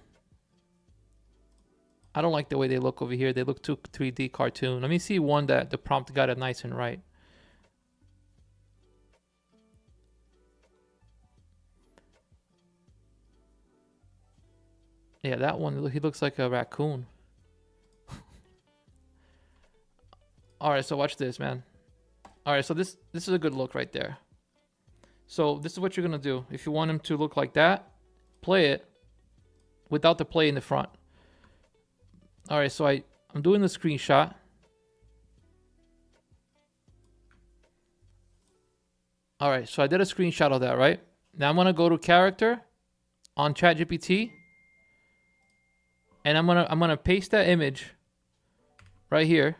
I don't like the way they look over here. They look too 3D cartoon. Let me see one that the prompt got it nice and right. Yeah, that one, he looks like a raccoon. All right, so watch this, man. All right, so this is a good look right there. So this is what you're gonna do. If you want him to look like that, play it without the play in the front. All right, so I'm doing the screenshot. All right, so I did a screenshot of that, right? Now I'm gonna go to character on ChatGPT, and I'm gonna paste that image right here,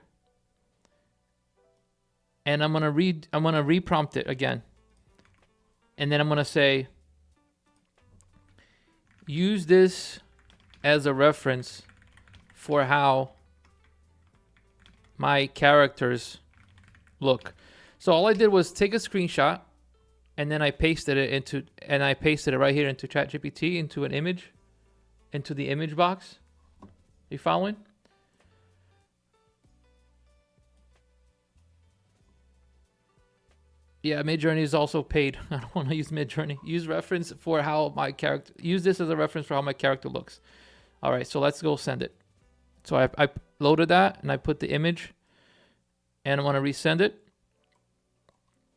and I'm gonna reprompt it again, and then I'm gonna say, use this as a reference for how my characters look. So all I did was take a screenshot, and then I pasted it right here into ChatGPT, into an image, into the image box. You following? Yeah, Midjourney is also paid. I don't want to use Midjourney. Use reference for how my character. Use this as a reference for how my character looks. All right, so let's go send it. So I loaded that and I put the image, and I want to resend it.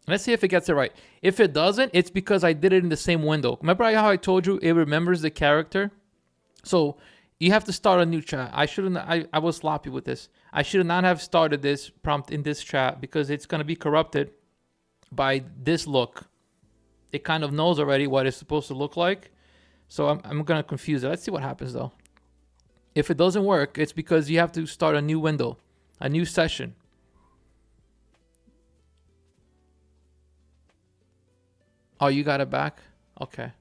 Let's see if it gets it right. If it doesn't, it's because I did it in the same window. Remember how I told you it remembers the character? So you have to start a new chat. I was sloppy with this. I should not have started this prompt in this chat because it's going to be corrupted by this look. It kind of knows already what it's supposed to look like. So I'm going to confuse it. Let's see what happens though. If it doesn't work, it's because you have to start a new window, a new session. Oh, you got it back? Okay.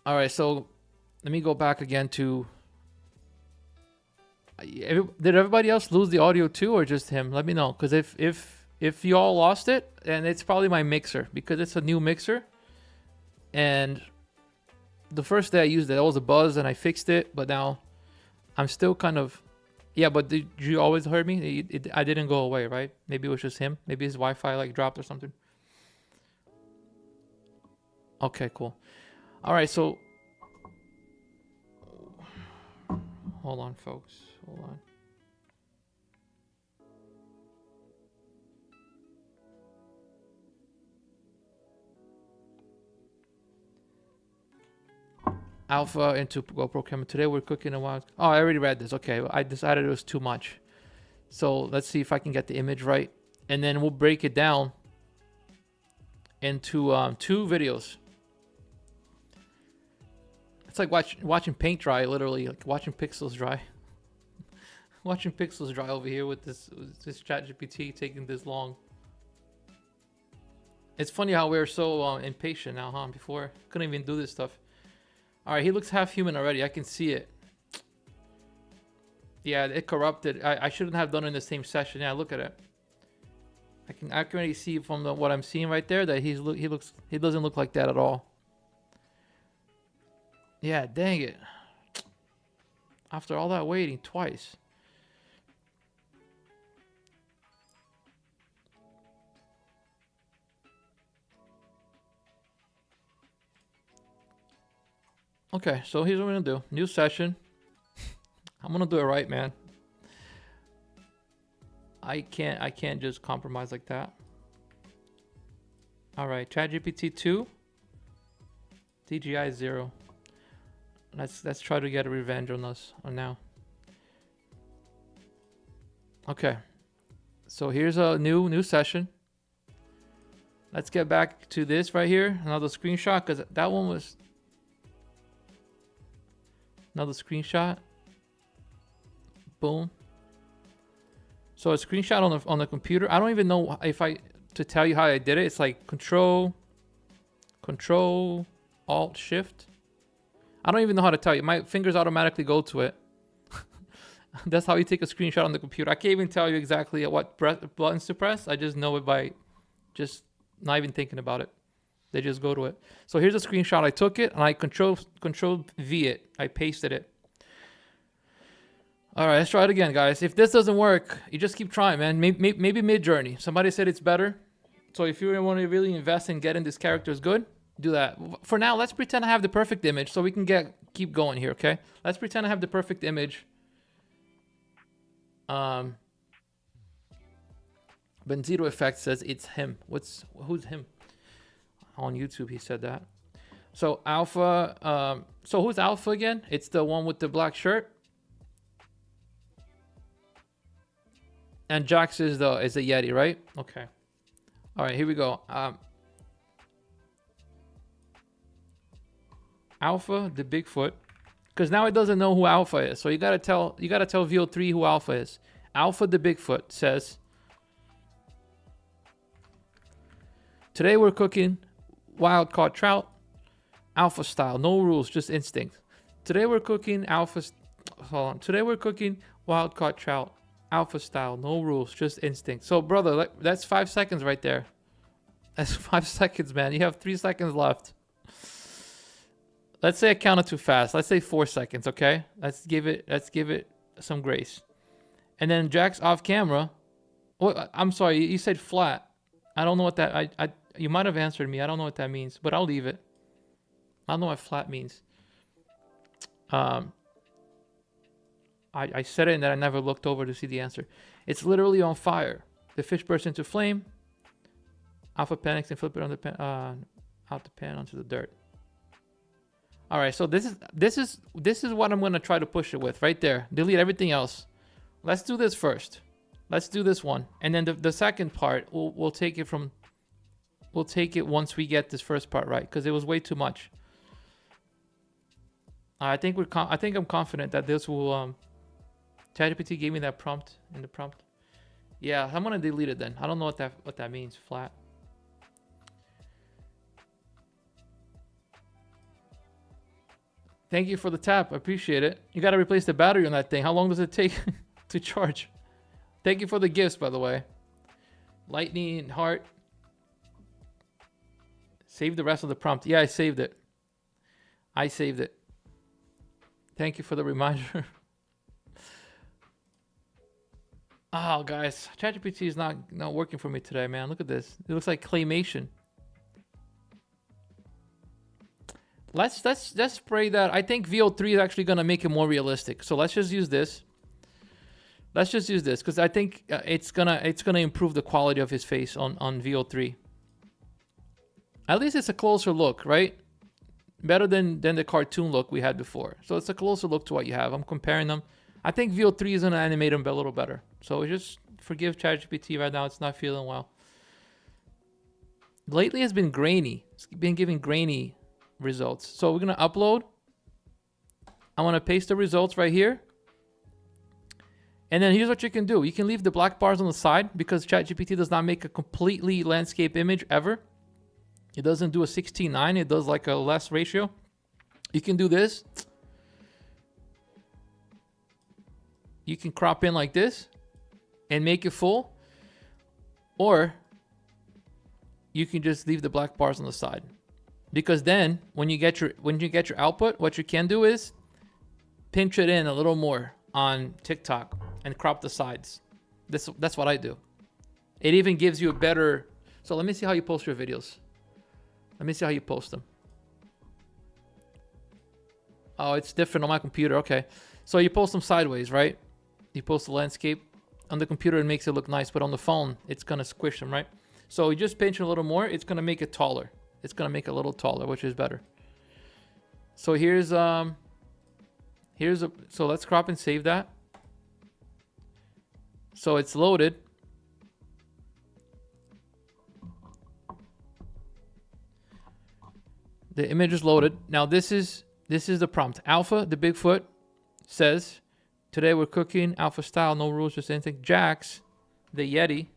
All right, so let me go back again to... Did everybody else lose the audio too, or just him? Let me know, because if you all lost it, and it's probably my mixer, because it's a new mixer, and the first day I used it, that was a buzz, and I fixed it, but now I'm still kind of... Yeah, but did you always hear me? I didn't go away, right? Maybe it was just him. Maybe his Wi-Fi like dropped or something. Okay, cool. All right, so... Hold on, folks. Hold on. Alpha into GoPro camera. Today we're cooking a wild... Oh, I already read this. Okay, I decided it was too much. So let's see if I can get the image right. And then we'll break it down into 2 videos. It's like watching paint dry, literally, like watching pixels dry. Watching pixels dry over here with this ChatGPT taking this long. It's funny how we're so impatient now, huh? Before, couldn't even do this stuff. All right, he looks half human already. I can see it. Yeah, it corrupted. I shouldn't have done it in the same session. Yeah, look at it. I can already see from what I'm seeing right there that he doesn't look like that at all. Yeah, dang it. After all that waiting twice. Okay, so here's what we're gonna do. New session. I'm gonna do it right, man. I can't just compromise like that. All right, ChatGPT 2, DGI 0. Let's try to get a revenge on us now. Okay, so here's a new session. Let's get back to this right here. Another screenshot, because that one was another screenshot. Boom. So a screenshot on the computer. I don't even know if to tell you how I did it. It's like Control Alt Shift. I don't even know how to tell you. My fingers automatically go to it. That's how you take a screenshot on the computer. I can't even tell you exactly what buttons to press. I just know it by just not even thinking about it. They just go to it. So here's a screenshot. I took it and I control V it. I pasted it. All right, let's try it again, guys. If this doesn't work, you just keep trying, man. Maybe mid-journey. Somebody said it's better. So if you want to really invest in getting this character is good, do that. For now, let's pretend I have the perfect image so we can keep going here, okay? Let's pretend I have the perfect image. Benzito Effect says it's him. Who's him? On YouTube, he said that. So Alpha, so who's Alpha again? It's the one with the black shirt. And Jax is the Yeti, right? Okay. All right, here we go. Alpha, the Bigfoot, because now it doesn't know who Alpha is. So you gotta tell VEO3 who Alpha is. Alpha, the Bigfoot says, today we're cooking wild caught trout, Alpha style, no rules, just instinct. Today we're cooking Today we're cooking wild caught trout, Alpha style, no rules, just instinct. So brother, that's 5 seconds right there. That's 5 seconds, man. You have 3 seconds left. Let's say I counted too fast. Let's say 4 seconds, okay? Let's give it some grace. And then Jack's off camera. Oh, I'm sorry, you said flat. I don't know what that you might have answered me. I don't know what that means, but I'll leave it. I don't know what flat means. I said it and then I never looked over to see the answer. It's literally on fire. The fish bursts into flame. Alpha panics and flip it on the pan, out the pan onto the dirt. All right, so this is what I'm gonna try to push it with right there. Delete everything else. Let's do this first. Let's do this one, and then the second part we'll take it from. We'll take it once we get this first part right, because it was way too much. I think I'm confident that this will. ChatGPT gave me that prompt in the prompt. Yeah, I'm gonna delete it then. I don't know what that means. Flat. Thank you for the tap. I appreciate it. You gotta replace the battery on that thing. How long does it take to charge? Thank you for the gifts, by the way. Lightning heart. Save the rest of the prompt. Yeah, I saved it. Thank you for the reminder. Oh, guys, ChatGPT is not working for me today, man. Look at this. It looks like claymation. Let's spray that. I think VEO3 is actually gonna make it more realistic. So let's just use this. Let's just use this because I think it's gonna improve the quality of his face on VEO3. At least it's a closer look, right? Better than the cartoon look we had before. So it's a closer look to what you have. I'm comparing them. I think VEO3 is gonna animate them a little better. So just forgive ChatGPT right now. It's not feeling well. Lately it's been grainy. It's been giving grainy results. So we're gonna upload. I want to paste the results right here. And then here's what you can do. You can leave the black bars on the side because ChatGPT does not make a completely landscape image ever. It doesn't do a 16:9. It does like a less ratio. You can do this. You can crop in like this and make it full. Or you can just leave the black bars on the side. Because then when you get your output, what you can do is pinch it in a little more on TikTok and crop the sides. That's what I do. It even gives you a better. So let me see how you post your videos. Let me see how you post them. Oh, it's different on my computer. Okay. So you post them sideways, right? You post the landscape. On the computer, it makes it look nice, but on the phone, it's going to squish them, right? So you just pinch a little more. It's going to make it taller. It's going to make it a little taller, which is better. So here's so let's crop and save that. So it's loaded. The image is loaded. Now this is the prompt. Alpha, the Bigfoot, says, today we're cooking Alpha style, no rules, just anything. Jax, the Yeti.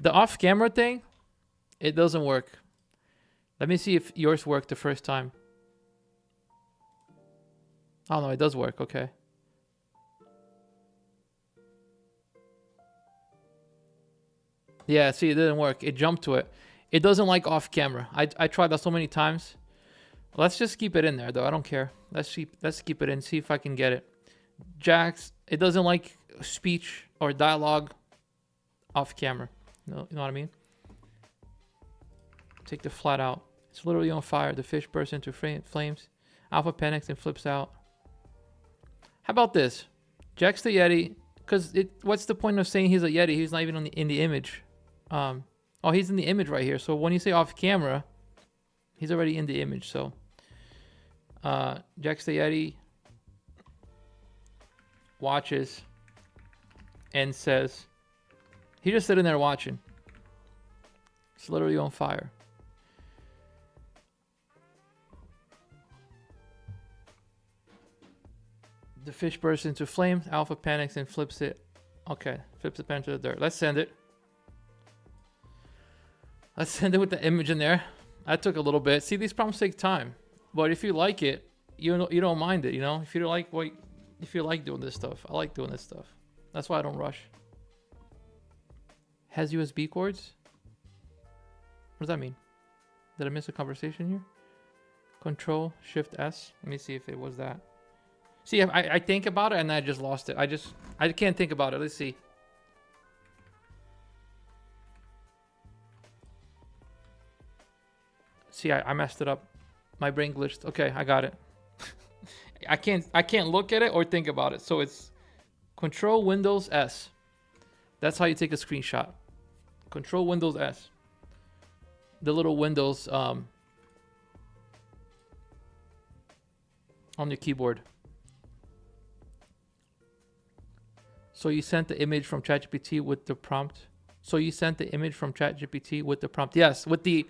The off-camera thing, it doesn't work. Let me see if yours worked the first time. Oh no, it does work. Okay. Yeah, see, it didn't work. It jumped to it. It doesn't like off camera. I tried that so many times. Let's just keep it in there though. I don't care. Let's keep it in. See if I can get it. Jax, it doesn't like speech or dialogue off camera. You know what I mean? Take the flat out. It's literally on fire. The fish bursts into flames. Alpha panics and flips out. How about this? Jax the Yeti, because what's the point of saying he's a Yeti? He's not even in the image. Oh, he's in the image right here. So when you say off camera, he's already in the image. So Jax the Yeti watches and says, he's just sitting there watching. It's literally on fire. The fish bursts into flames. Alpha panics and flips it. Okay, flips the pen to the dirt. Let's send it. Let's send it with the image in there. That took a little bit. See, these prompts take time, but if you like it, you don't mind it. You know, if you like doing this stuff, I like doing this stuff. That's why I don't rush. Has USB cords? What does that mean? Did I miss a conversation here? Control Shift S. Let me see if it was that. See, I think about it and I just lost it. I can't think about it. Let's see. See, I messed it up. My brain glitched. Okay, I got it. I can't look at it or think about it. So it's Control Windows S. That's how you take a screenshot. Control Windows S. The little windows on your keyboard. So you sent the image from ChatGPT with the prompt. So you sent the image from ChatGPT with the prompt. Yes, with the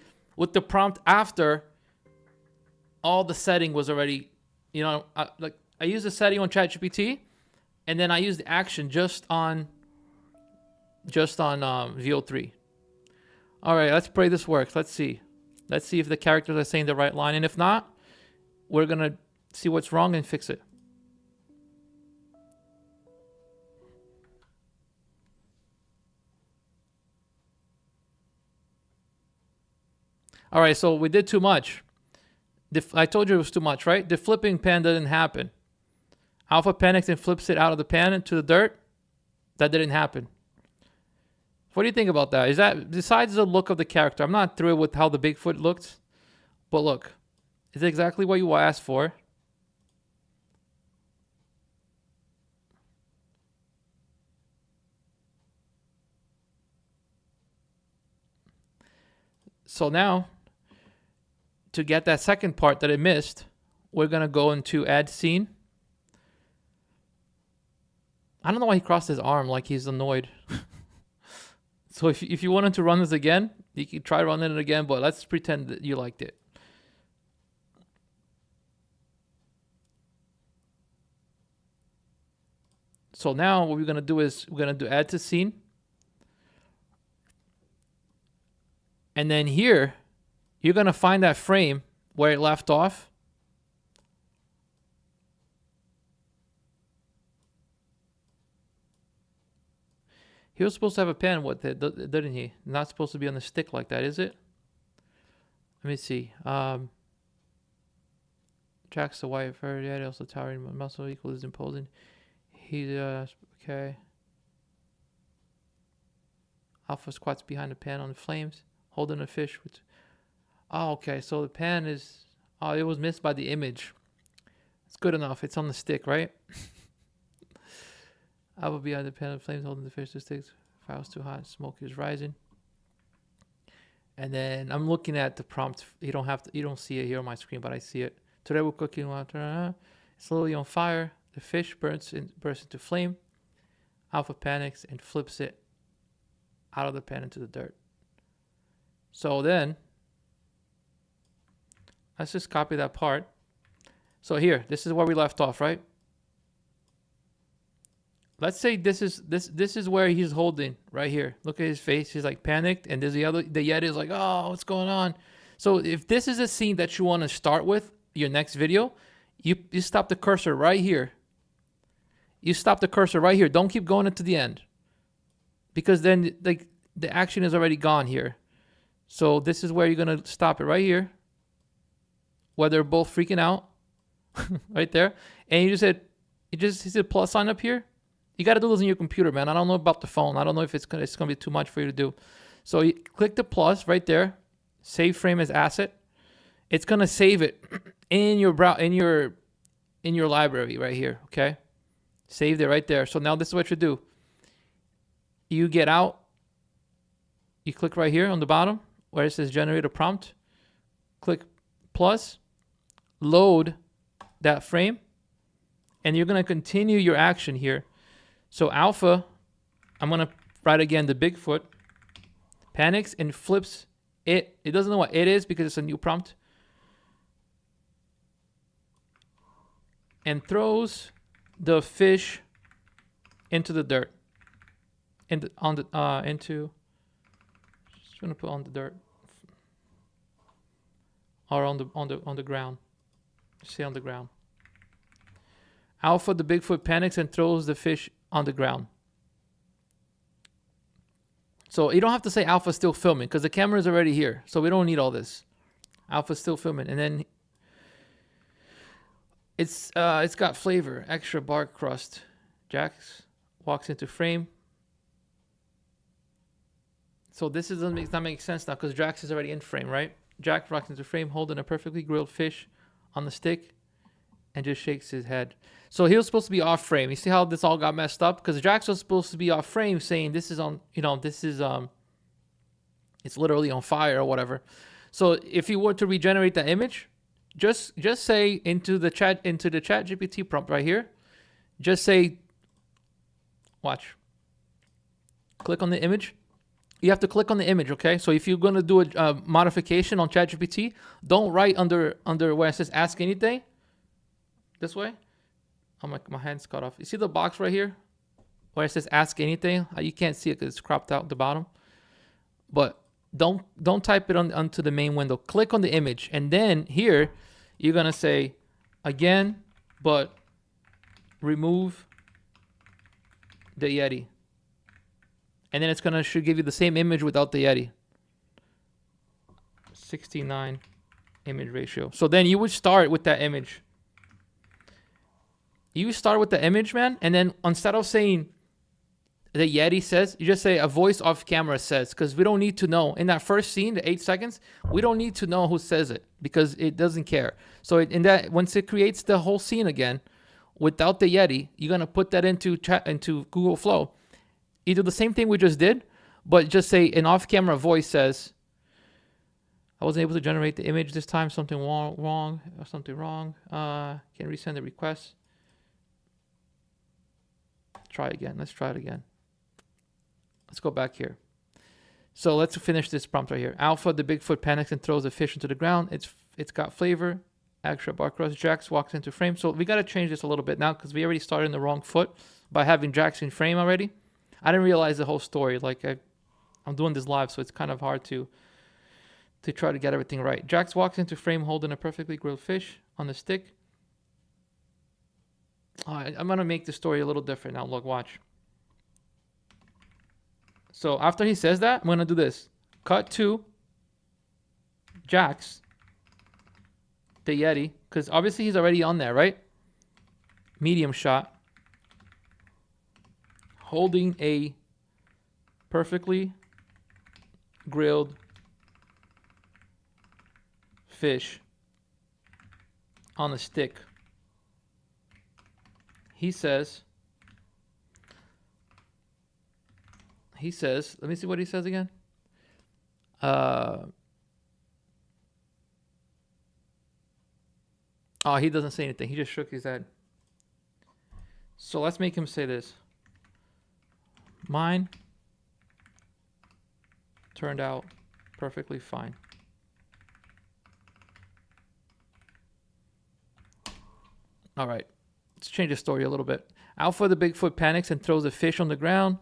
prompt after all the setting was already, you know, I used the setting on ChatGPT, and then I used the action just on VEO3. All right, let's pray this works. Let's see. Let's see if the characters are saying the right line, and if not, we're gonna see what's wrong and fix it. All right, so we did too much. I told you it was too much, right? The flipping pan didn't happen. Alpha panics and flips it out of the pan into the dirt. That didn't happen. What do you think about that? Is that, besides the look of the character, I'm not thrilled with how the Bigfoot looked, but look, it's exactly what you asked for. So now, to get that second part that I missed, we're gonna go into add scene. I don't know why he crossed his arm like he's annoyed. So if you wanted to run this again, you can try running it again, but let's pretend that you liked it. So now what we're gonna do is we're gonna do add to scene. And then here, you're gonna find that frame where it left off. He was supposed to have a pen with it, didn't he? Not supposed to be on the stick like that, is it? Let me see. Jack's the white fur, yeah, also towering muscle equal is imposing. He's okay. Alpha squats behind the pan on the flames, holding a fish with. Oh, okay. So the pan is. Oh, it was missed by the image. It's good enough. It's on the stick, right? I will be on the pan of flames holding the fish to sticks. Fire was too hot. Smoke is rising. And then I'm looking at the prompt. You don't have to. You don't see it here on my screen, but I see it. Today we're cooking water. Slowly on fire. The fish bursts into flame. Alpha panics and flips it out of the pan into the dirt. So then, let's just copy that part. So here, this is where we left off, right? Let's say this is where he's holding right here. Look at his face. He's like panicked, and there's the Yeti is like, oh, what's going on? So if this is a scene that you want to start with your next video, you stop the cursor right here. You stop the cursor right here. Don't keep going into the end, because then like the action is already gone here. So this is where you're gonna stop it right here, where they're both freaking out, right there. And you just hit the plus sign up here. You got to do this on your computer, man. I don't know about the phone. I don't know if it's gonna be too much for you to do. So you click the plus right there, save frame as asset. It's gonna save it in your library right here. Okay, saved it right there. So now this is what you do. You get out. You click right here on the bottom where it says generate a prompt. Click plus, load that frame, and you're gonna continue your action here. So alpha, I'm gonna write again the Bigfoot, panics and flips it. It doesn't know what it is because it's a new prompt. And throws the fish into the dirt. Just gonna put on the dirt. Or on the ground. Just say on the ground. Alpha, the Bigfoot, panics and throws the fish on the ground. So you don't have to say Alpha's still filming because the camera is already here. So we don't need all this. Alpha's still filming. And then it's got flavor, extra bark crust. Jax walks into frame. So this doesn't make sense now because Jax is already in frame, right? Jax walks into frame holding a perfectly grilled fish on the stick and just shakes his head. So he was supposed to be off frame. You see how this all got messed up? Because Jax was supposed to be off frame saying this is on, it's literally on fire or whatever. So if you were to regenerate that image, just say into the chat GPT prompt right here, just say, watch. Click on the image. You have to click on the image, okay? So if you're going to do a modification on ChatGPT, don't write under where it says ask anything. This way. Oh, my hand's cut off. You see the box right here where it says ask anything? You can't see it because it's cropped out the bottom. But don't type it onto the main window. Click on the image. And then here, you're going to say again, but remove the Yeti. And then it's should give you the same image without the Yeti. 69 image ratio. So then you would start with that image. You start with the image, man, and then instead of saying the Yeti says, you just say a voice off camera says, because we don't need to know. In that first scene, the 8 seconds, we don't need to know who says it because it doesn't care. So once it creates the whole scene again, without the Yeti, you're gonna put that into Google Flow. You do the same thing we just did, but just say an off-camera voice says, I wasn't able to generate the image this time. Something wrong. Can resend the request. Try again. Let's try it again. Let's go back here. So let's finish this prompt right here. Alpha, the Bigfoot, panics and throws the fish into the ground. It's got flavor. Extra bark crust. Jax walks into frame. So we got to change this a little bit now because we already started in the wrong foot by having Jax in frame already. I didn't realize the whole story. Like I'm doing this live, so it's kind of hard to try to get everything right. Jax walks into frame holding a perfectly grilled fish on the stick. I'm going to make the story a little different now. Look, watch. So after he says that, I'm going to do this. Cut to Jax, the Yeti, because obviously he's already on there, right? Medium shot. Holding a perfectly grilled fish on a stick. He says, let me see what he says again. Oh, he doesn't say anything. He just shook his head. So let's make him say this. Mine turned out perfectly fine. All right, let's change the story a little bit. Alpha the Bigfoot panics and throws a fish on the ground.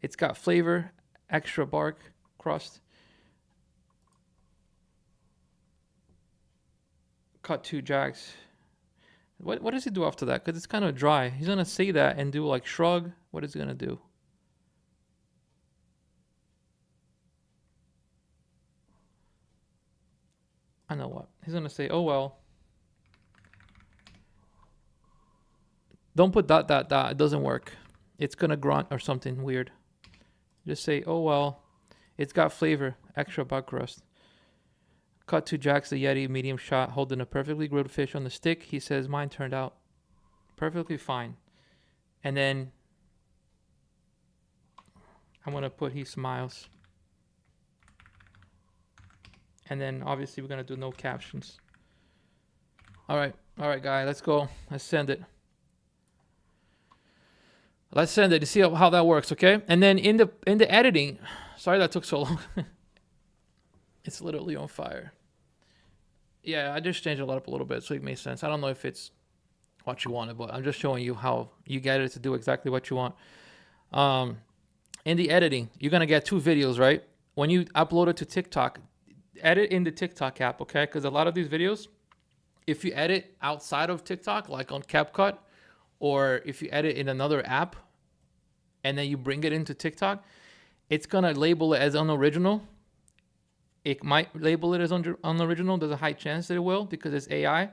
It's got flavor, extra bark, crust. Caught 2 jacks. What does he do after that? Because it's kind of dry. He's going to say that and do like shrug. What is he going to do? I know what. He's going to say, oh, well. Don't put dot, dot, dot. It doesn't work. It's going to grunt or something weird. Just say, oh, well. It's got flavor. Extra bug crust. Caught 2 jacks, the Yeti, medium shot, holding a perfectly grilled fish on the stick. He says, mine turned out perfectly fine. And then I'm going to put he smiles. And then obviously we're going to do no captions. All right, guy, let's go. Let's send it. Let's send it to see how that works, okay? And then in the editing, sorry that took so long. It's literally on fire. Yeah, I just changed it up a little bit so it makes sense. I don't know if it's what you wanted, but I'm just showing you how you get it to do exactly what you want. In the editing, you're going to get 2 videos, right? When you upload it to TikTok, edit in the TikTok app, okay? Because a lot of these videos, if you edit outside of TikTok, like on CapCut, or if you edit in another app, and then you bring it into TikTok, it's going to label it as unoriginal. It might label it as unoriginal. There's a high chance that it will because it's AI.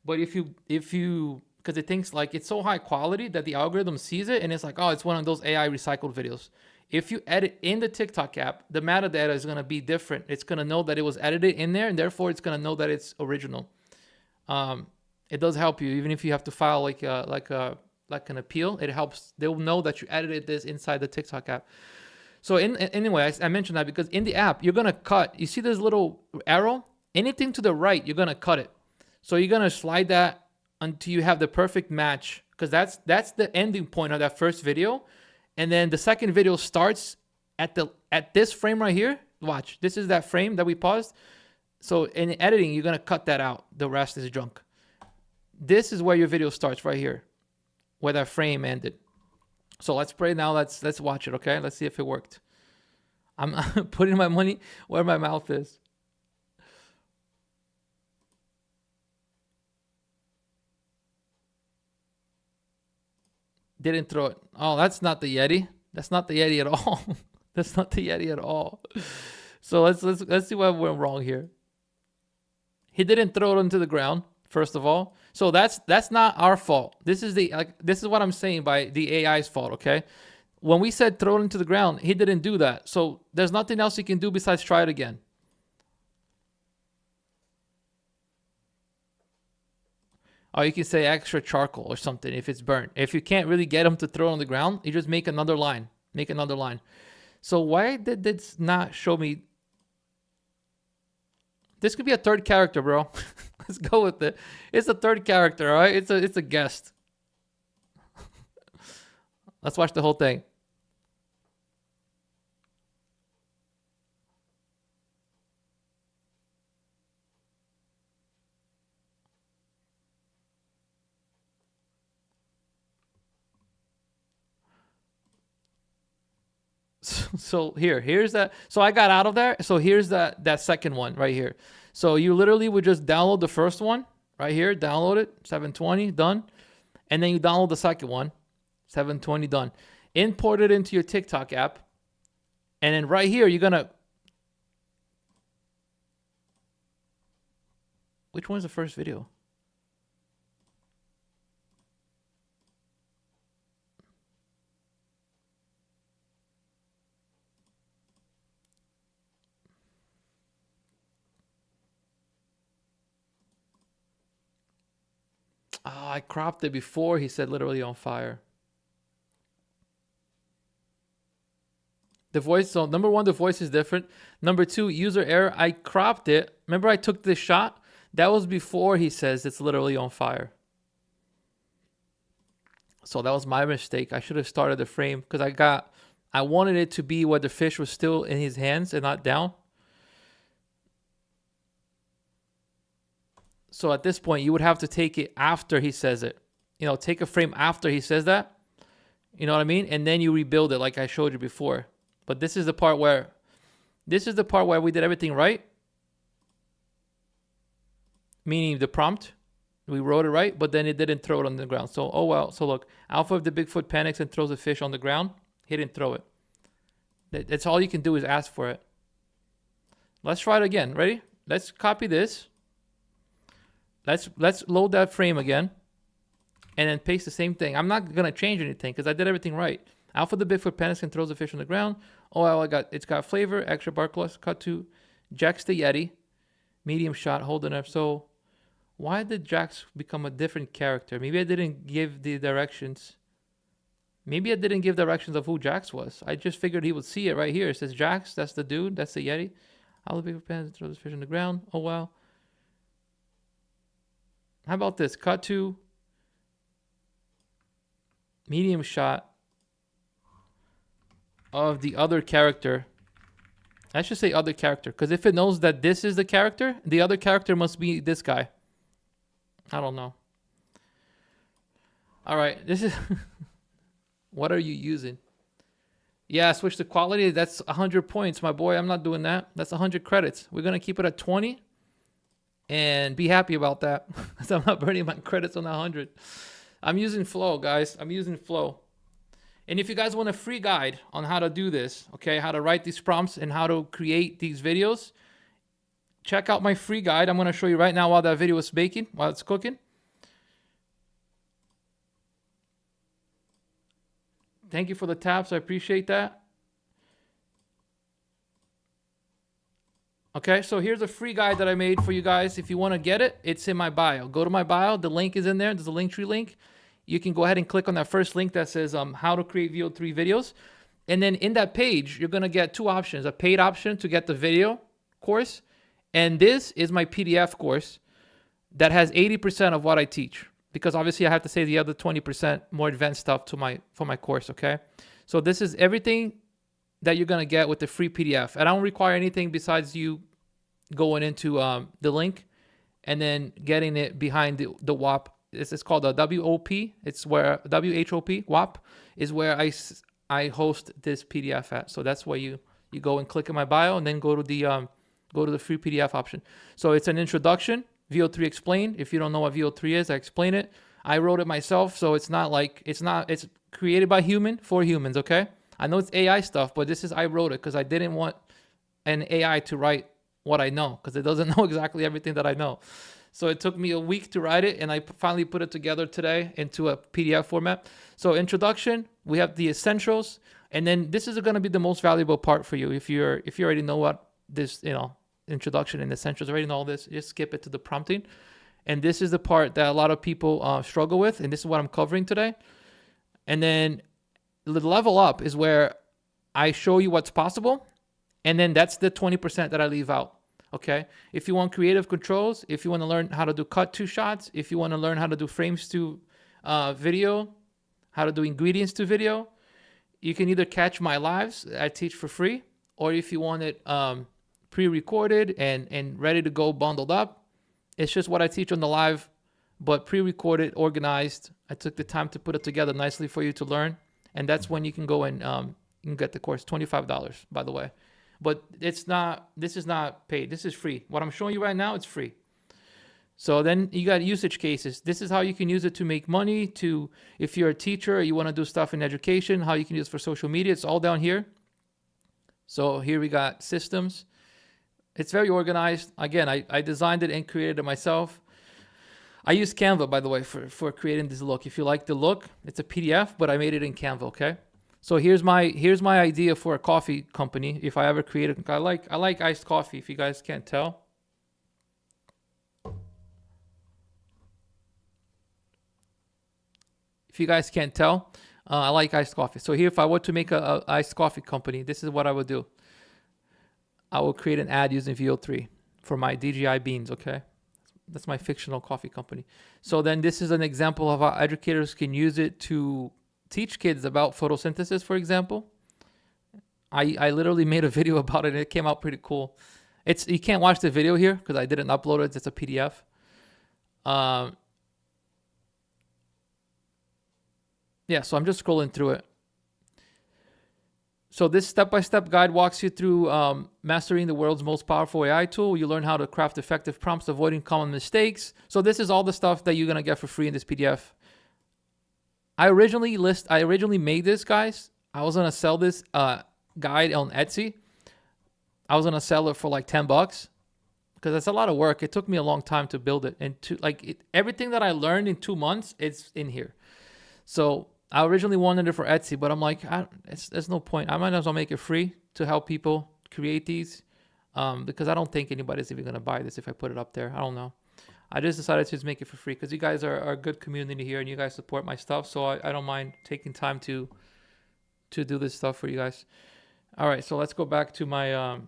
But if you, because it thinks like it's so high quality that the algorithm sees it and it's like, oh, it's one of those AI recycled videos. If you edit in the TikTok app, the metadata is going to be different. It's going to know that it was edited in there, and therefore it's going to know that it's original. It does help you, even if you have to file like an appeal. It helps. They'll know that you edited this inside the TikTok app. So anyway, I mentioned that because in the app, you're going to cut. You see this little arrow? Anything to the right, you're going to cut it. So you're going to slide that until you have the perfect match, because that's the ending point of that first video. And then the second video starts at this frame right here. Watch. This is that frame that we paused. So in editing, you're going to cut that out. The rest is junk. This is where your video starts right here, where that frame ended. So let's pray now. Let's watch it, okay? Let's see if it worked. I'm putting my money where my mouth is. Didn't throw it. Oh, that's not the Yeti. That's not the Yeti at all. That's not the Yeti at all. So let's see what went wrong here. He didn't throw it into the ground, first of all. So that's not our fault. This is what I'm saying by the AI's fault, okay? When we said throw it into the ground, he didn't do that. So there's nothing else he can do besides try it again. Or you can say extra charcoal or something if it's burnt. If you can't really get him to throw it on the ground, you just make another line. Make another line. So why did this not show me? This could be a third character, bro. Let's go with it. It's a third character, all right? It's a guest. Let's watch the whole thing. So here's that. So I got out of there. So here's that second one right here. So you literally would just download the first one right here, download it, 720, done. And then you download the second one, 720, done. Import it into your TikTok app. And then right here, you're going to... Which one's the first video? Oh, I cropped it before he said literally on fire. The voice, so number one, the voice is different. Number two, user error. I cropped it. Remember I took this shot? That was before he says it's literally on fire. So that was my mistake. I should have started the frame because I wanted it to be where the fish was still in his hands and not down. So at this point, you would have to take it after he says it. You know, take a frame after he says that. You know what I mean? And then you rebuild it like I showed you before. But this is the part where we did everything right. Meaning the prompt. We wrote it right, but then it didn't throw it on the ground. So, oh well. So look, Alpha of the Bigfoot panics and throws a fish on the ground. He didn't throw it. That's all you can do is ask for it. Let's try it again. Ready? Let's copy this. Let's load that frame again. And then paste the same thing. I'm not going to change anything because I did everything right. Alpha the Bigfoot panics and throws a fish on the ground. Oh, well, it's got flavor. Extra bar plus cut to Jax the Yeti. Medium shot holding up. So why did Jax become a different character? Maybe I didn't give the directions. Maybe I didn't give directions of who Jax was. I just figured he would see it right here. It says Jax. That's the dude. That's the Yeti. Alpha the Bigfoot panics and throws a fish on the ground. Oh, wow. How about this? Cut to medium shot of the other character. I should say other character, because if it knows that this is the character, the other character must be this guy. I don't know. All right, this is... What are you using? Yeah, switch to quality. That's 100 points, my boy. I'm not doing that. That's 100 credits. We're going to keep it at 20 and be happy about that. Because I'm not burning my credits on 100. I'm using Flow, guys. I'm using Flow. And if you guys want a free guide on how to do this, okay, how to write these prompts and how to create these videos, check out my free guide. I'm going to show you right now while that video is baking, while it's cooking. Thank you for the taps. I appreciate that. Okay, so here's a free guide that I made for you guys. If you want to get it, it's in my bio. Go to my bio. The link is in there. There's a Linktree link. You can go ahead and click on that first link that says how to create VEO3 videos. And then in that page, you're going to get two options. A paid option to get the video course. And this is my PDF course that has 80% of what I teach. Because obviously I have to say the other 20% more advanced stuff for my course, okay? So this is everything that you're going to get with the free PDF. I don't require anything besides you going into the link and then getting it behind the WAP. It's called a WOP. It's where WHOP, WAP, is where I host this PDF at. So that's where you go and click in my bio and then go to the free PDF option. So it's an introduction, VEO3 explained. If you don't know what VEO3 is, I explain it. I wrote it myself, so it's created by human for humans, okay? I know it's AI stuff, but I wrote it because I didn't want an AI to write what I know because it doesn't know exactly everything that I know. So it took me a week to write it, and I finally put it together today into a PDF format. So introduction, we have the essentials, and then this is going to be the most valuable part for you. If you already know what this, introduction and essentials, already know all this, just skip it to the prompting. And this is the part that a lot of people struggle with, and this is what I'm covering today. And then the level up is where I show you what's possible, and then that's the 20% that I leave out. Okay, if you want creative controls, if you want to learn how to do cut to shots, if you want to learn how to do frames to video, how to do ingredients to video, you can either catch my lives I teach for free, or if you want it pre-recorded and ready to go bundled up, it's just what I teach on the live, but pre-recorded, organized. I took the time to put it together nicely for you to learn, and that's when you can go and you can get the course. $25, by the way. But this is not paid. This is free. What I'm showing you right now, it's free. So then you got usage cases. This is how you can use it to make money, if you're a teacher, you want to do stuff in education, how you can use it for social media. It's all down here. So here we got systems. It's very organized. Again, I designed it and created it myself. I use Canva, by the way, for creating this look. If you like the look, it's a PDF, but I made it in Canva, okay? So here's my idea for a coffee company. If I ever create it, I like iced coffee. If you guys can't tell, If you guys can't tell, I like iced coffee. So here, if I were to make a iced coffee company, this is what I would do. I will create an ad using VEO3 for my DJI beans, okay? That's my fictional coffee company. So then this is an example of how educators can use it to teach kids about photosynthesis, for example. I literally made a video about it and it came out pretty cool. You can't watch the video here because I didn't upload it. It's a PDF. Yeah, so I'm just scrolling through it. So this step-by-step guide walks you through mastering the world's most powerful AI tool. You learn how to craft effective prompts, avoiding common mistakes. So this is all the stuff that you're gonna get for free in this PDF. I originally made this, guys. I was gonna sell this guide on Etsy. I was gonna sell it for like $10 because that's a lot of work. It took me a long time to build it, and everything that I learned in 2 months, it's in here. So I originally wanted it for Etsy, but I'm like, there's no point. I might as well make it free to help people create these because I don't think anybody's even going to buy this if I put it up there. I don't know. I just decided to just make it for free because you guys are a good community here and you guys support my stuff. So I don't mind taking time to do this stuff for you guys. All right, so let's go back to my...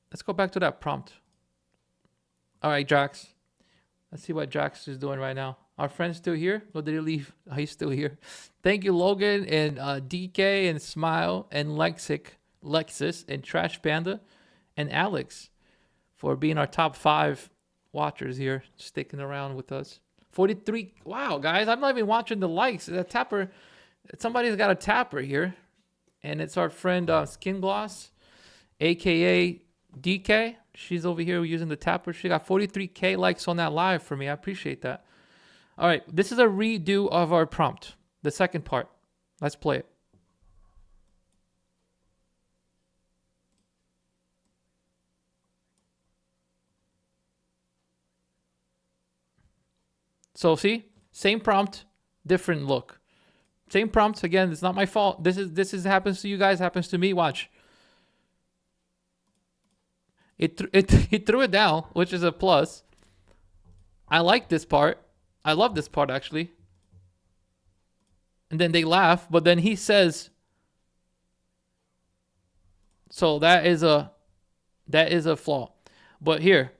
let's go back to that prompt. All right, Jax. Let's see what Jax is doing right now. Our friend's still here? Or did he leave? Oh, he's still here. Thank you, Logan, and DK, and Smile, and Lexus, and Trash Panda, and Alex for being our top 5 watchers here, sticking around with us. 43. Wow, guys, I'm not even watching the likes. The tapper, somebody's got a tapper here. And it's our friend Skin Gloss, a.k.a. DK. She's over here using the tapper. She got 43K likes on that live for me. I appreciate that. All right, this is a redo of our prompt, the second part. Let's play it. So see, same prompt, different look. Same prompt again. It's not my fault. This is happens to you guys. Happens to me. Watch. It threw it down, which is a plus. I like this part. I love this part actually. And then they laugh, but then he says. So that is a flaw. But here,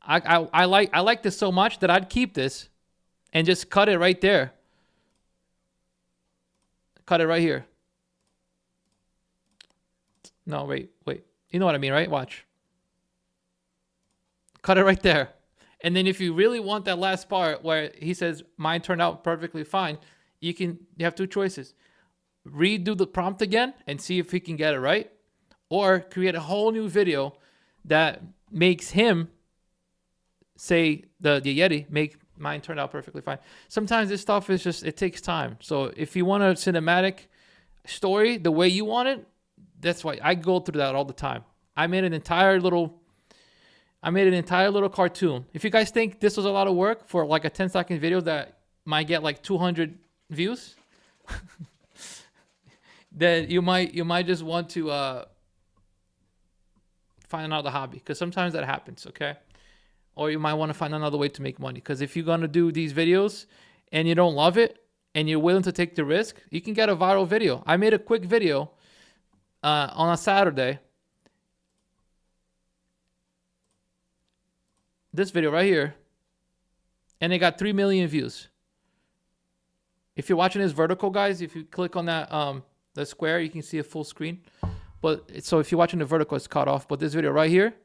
I like this so much that I'd keep this and just cut it right there. Cut it right here. No, wait. You know what I mean, right? Watch. Cut it right there. And then if you really want that last part where he says, mine turned out perfectly fine, you have 2 choices. Redo the prompt again and see if he can get it right. Or create a whole new video that makes him say, the Yeti, make mine turn out perfectly fine. Sometimes this stuff is just, it takes time. So if you want a cinematic story the way you want it, that's why I go through that all the time. I made an entire little cartoon. If you guys think this was a lot of work for like a 10-second video that might get like 200 views, then you might just want to find another hobby, because sometimes that happens, okay? Or you might want to find another way to make money, because if you're gonna do these videos and you don't love it and you're willing to take the risk, you can get a viral video. I made a quick video on a Saturday. This video right here, and it got 3 million views. If you're watching this vertical, guys, if you click on that the square, you can see a full screen. But so if you're watching the vertical, it's cut off. But this video right here,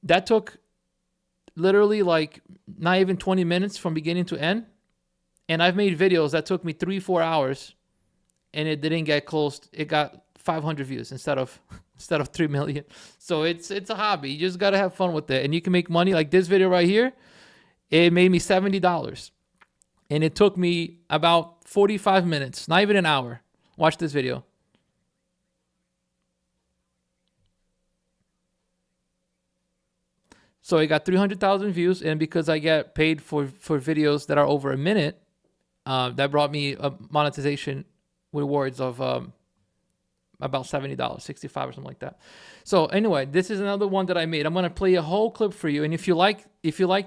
that took literally like not even 20 minutes from beginning to end. And I've made videos that took me 3-4 hours, and it didn't get close. It got 500 views instead of 3 million. So it's a hobby. You just got to have fun with it. And you can make money. Like this video right here, it made me $70. And it took me about 45 minutes, not even an hour. Watch this video. So it got 300,000 views. And because I get paid for videos that are over a minute, that brought me a monetization rewards of about $70, 65 or something like that. So anyway, this is another one that I made. I'm gonna play a whole clip for you, and if you like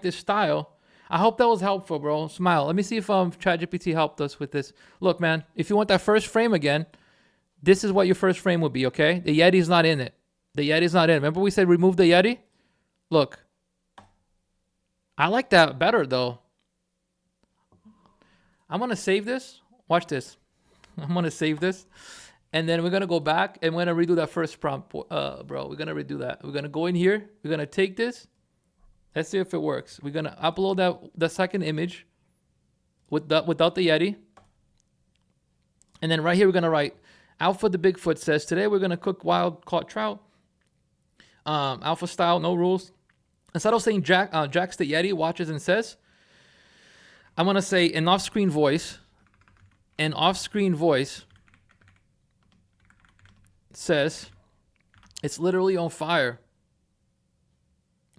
this style, I hope that was helpful, bro. Smile. Let me see if ChatGPT helped us with this. Look, man, if you want that first frame again, this is what your first frame would be, okay? The Yeti's not in it. The Yeti's not in it. Remember we said remove the Yeti? Look. I like that better, though. I'm going to save this. Watch this. I'm going to save this. And then we're going to go back and we're going to redo that first prompt, bro. We're going to redo that. We're going to go in here. We're going to take this. Let's see if it works. We're going to upload the second image without the Yeti. And then right here, we're going to write, Alpha the Bigfoot says, today we're going to cook wild caught trout. Alpha style, no rules. Instead of saying Jack's the Yeti watches and says, I'm going to say an off-screen voice. An off-screen voice says, it's literally on fire.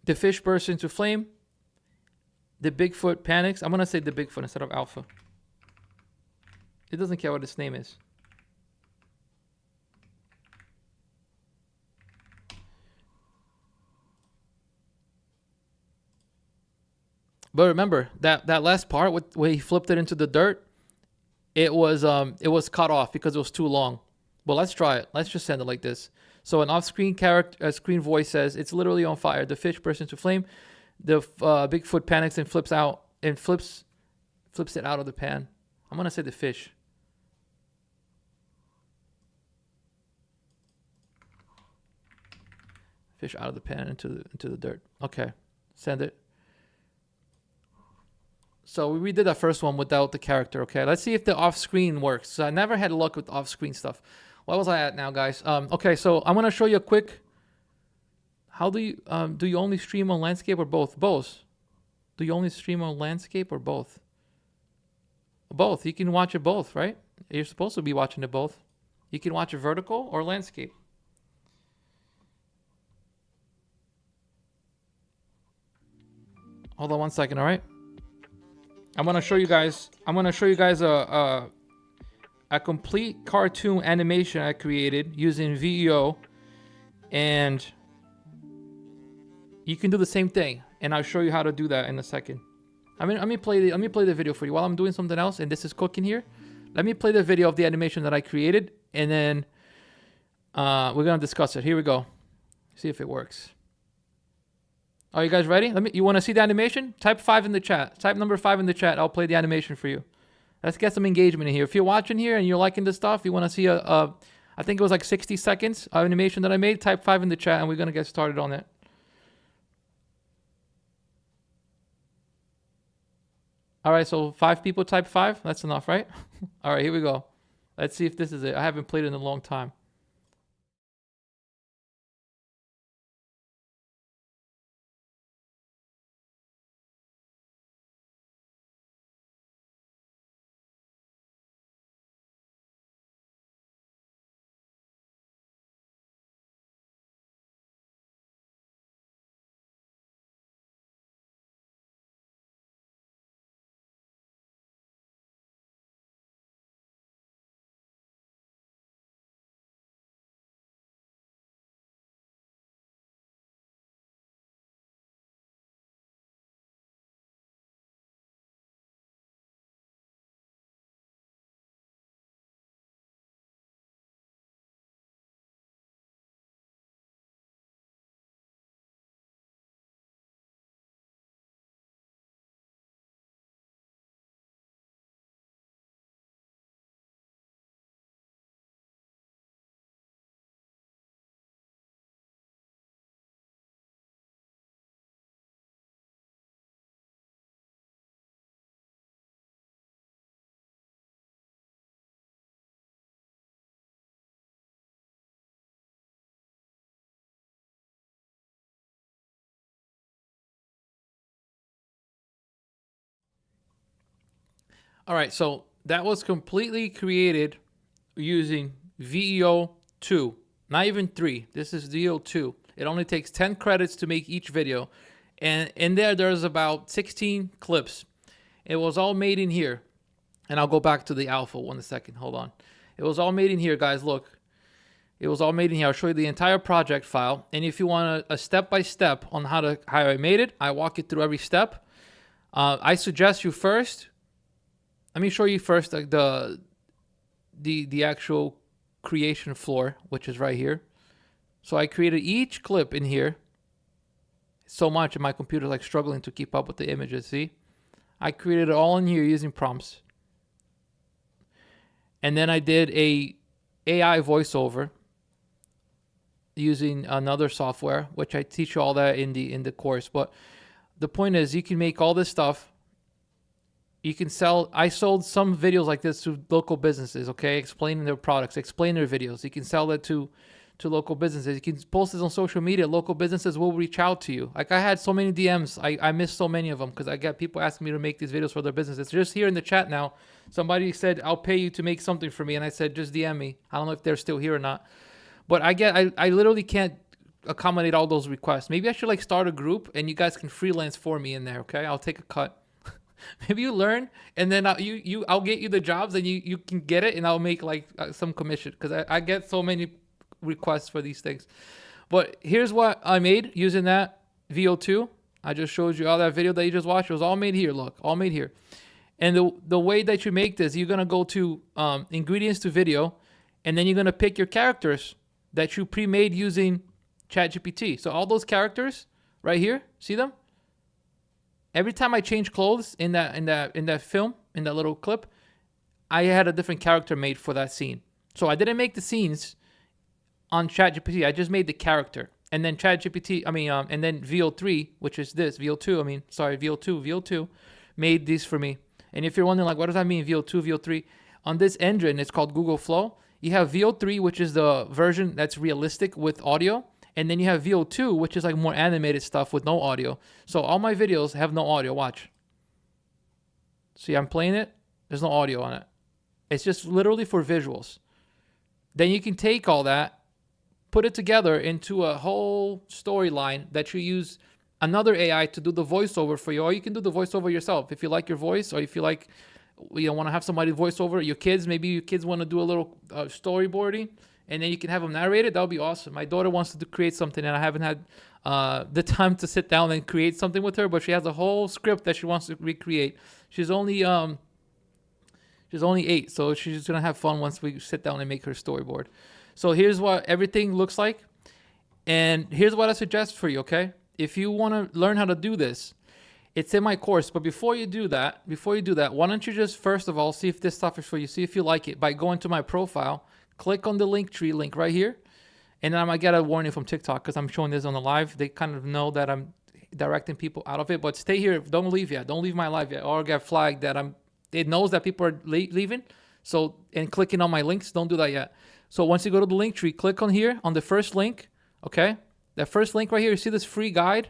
The fish bursts into flame. The Bigfoot panics. I'm going to say the Bigfoot instead of Alpha. It doesn't care what its name is. But remember that last part where he flipped it into the dirt, it was cut off because it was too long. But let's try it. Let's just send it like this. So an off-screen screen voice says it's literally on fire. The fish bursts into flame. The Bigfoot panics and flips it out of the pan. I'm gonna say the fish. Fish out of the pan into the dirt. Okay, send it. So we redid that first one without the character, okay? Let's see if the off-screen works. So I never had luck with off-screen stuff. What was I at now, guys? Okay, so I'm going to show you a quick... How do you only stream on landscape or both? Both. Do you only stream on landscape or both? Both. You can watch it both, right? You're supposed to be watching it both. You can watch it vertical or landscape. Hold on one second, all right? I'm gonna show you guys a complete cartoon animation I created using VEO, and you can do the same thing. And I'll show you how to do that in a second. Let me play the video for you while I'm doing something else, and this is cooking here. Let me play the video of the animation that I created, and then we're gonna discuss it. Here we go. See if it works. Are you guys ready? You want to see the animation? Type 5 in the chat. Type number 5 in the chat. I'll play the animation for you. Let's get some engagement in here. If you're watching here and you're liking this stuff, you want to see I think it was like 60 seconds of animation that I made, type 5 in the chat and we're going to get started on it. All right, so 5 people type 5. That's enough, right? All right, here we go. Let's see if this is it. I haven't played it in a long time. All right, so that was completely created using VEO 2, not even 3. This is VEO 2. It only takes 10 credits to make each video. And in there's about 16 clips. It was all made in here. And I'll go back to the alpha one second. Hold on. It was all made in here, guys. Look. It was all made in here. I'll show you the entire project file. And if you want a step-by-step on how I made it, I walk you through every step. I suggest you first, let me show you first like the actual creation floor, which is right here. So I created each clip in here. So much, and my computer's like struggling to keep up with the images, see? I created it all in here using prompts. And then I did a AI voiceover using another software, which I teach you all that in the course. But the point is, you can make all this stuff. You can sell. I sold some videos like this to local businesses, okay, explaining their products, explain their videos. You can sell that to local businesses. You can post this on social media. Local businesses will reach out to you. Like I had so many DMs. I missed so many of them because I get people asking me to make these videos for their business. It's just here in the chat now. Somebody said, I'll pay you to make something for me. And I said, just DM me. I don't know if they're still here or not. But I literally can't accommodate all those requests. Maybe I should like start a group and you guys can freelance for me in there, okay? I'll take a cut. Maybe you learn and then I'll get you the jobs and you can get it and I'll make like some commission because I get so many requests for these things. But here's what I made using that VEO2. I just showed you all that video that you just watched. It was all made here. Look, all made here. And the way that you make this, you're gonna go to ingredients to video, and then you're gonna pick your characters that you pre-made using ChatGPT. So all those characters right here, see them? Every time I change clothes in that film, in that little clip, I had a different character made for that scene. So I didn't make the scenes on ChatGPT. I just made the character. And then ChatGPT, and then VEO3, which is this, VEO2 made these for me. And if you're wondering, like, what does that mean, VEO2, VEO3? On this engine, it's called Google Flow. You have VEO3, which is the version that's realistic with audio. And then you have VEO2, which is like more animated stuff with no audio. So all my videos have no audio. Watch. See, I'm playing it. There's no audio on it. It's just literally for visuals. Then you can take all that, put it together into a whole storyline that you use another AI to do the voiceover for you, or you can do the voiceover yourself if you like your voice, or if you like, want to have somebody voice over your kids. Maybe your kids want to do a little storyboarding, and then you can have them narrate it. That would be awesome. My daughter wants to create something, and I haven't had the time to sit down and create something with her, but she has a whole script that she wants to recreate. She's only 8, so she's gonna have fun once we sit down and make her storyboard. So here's what everything looks like. And here's what I suggest for you, okay? If you want to learn how to do this, it's in my course. But before you do that, why don't you just first of all see if this stuff is for you, see if you like it by going to my profile, click on the Linktree link right here, and then I might get a warning from TikTok because I'm showing this on the live. They kind of know that I'm directing people out of it, but stay here. Don't leave yet. Don't leave my live yet, or get flagged that it knows that people are leaving. So, and clicking on my links, don't do that yet. So once you go to the link tree, click on here on the first link, okay? That first link right here, you see this free guide?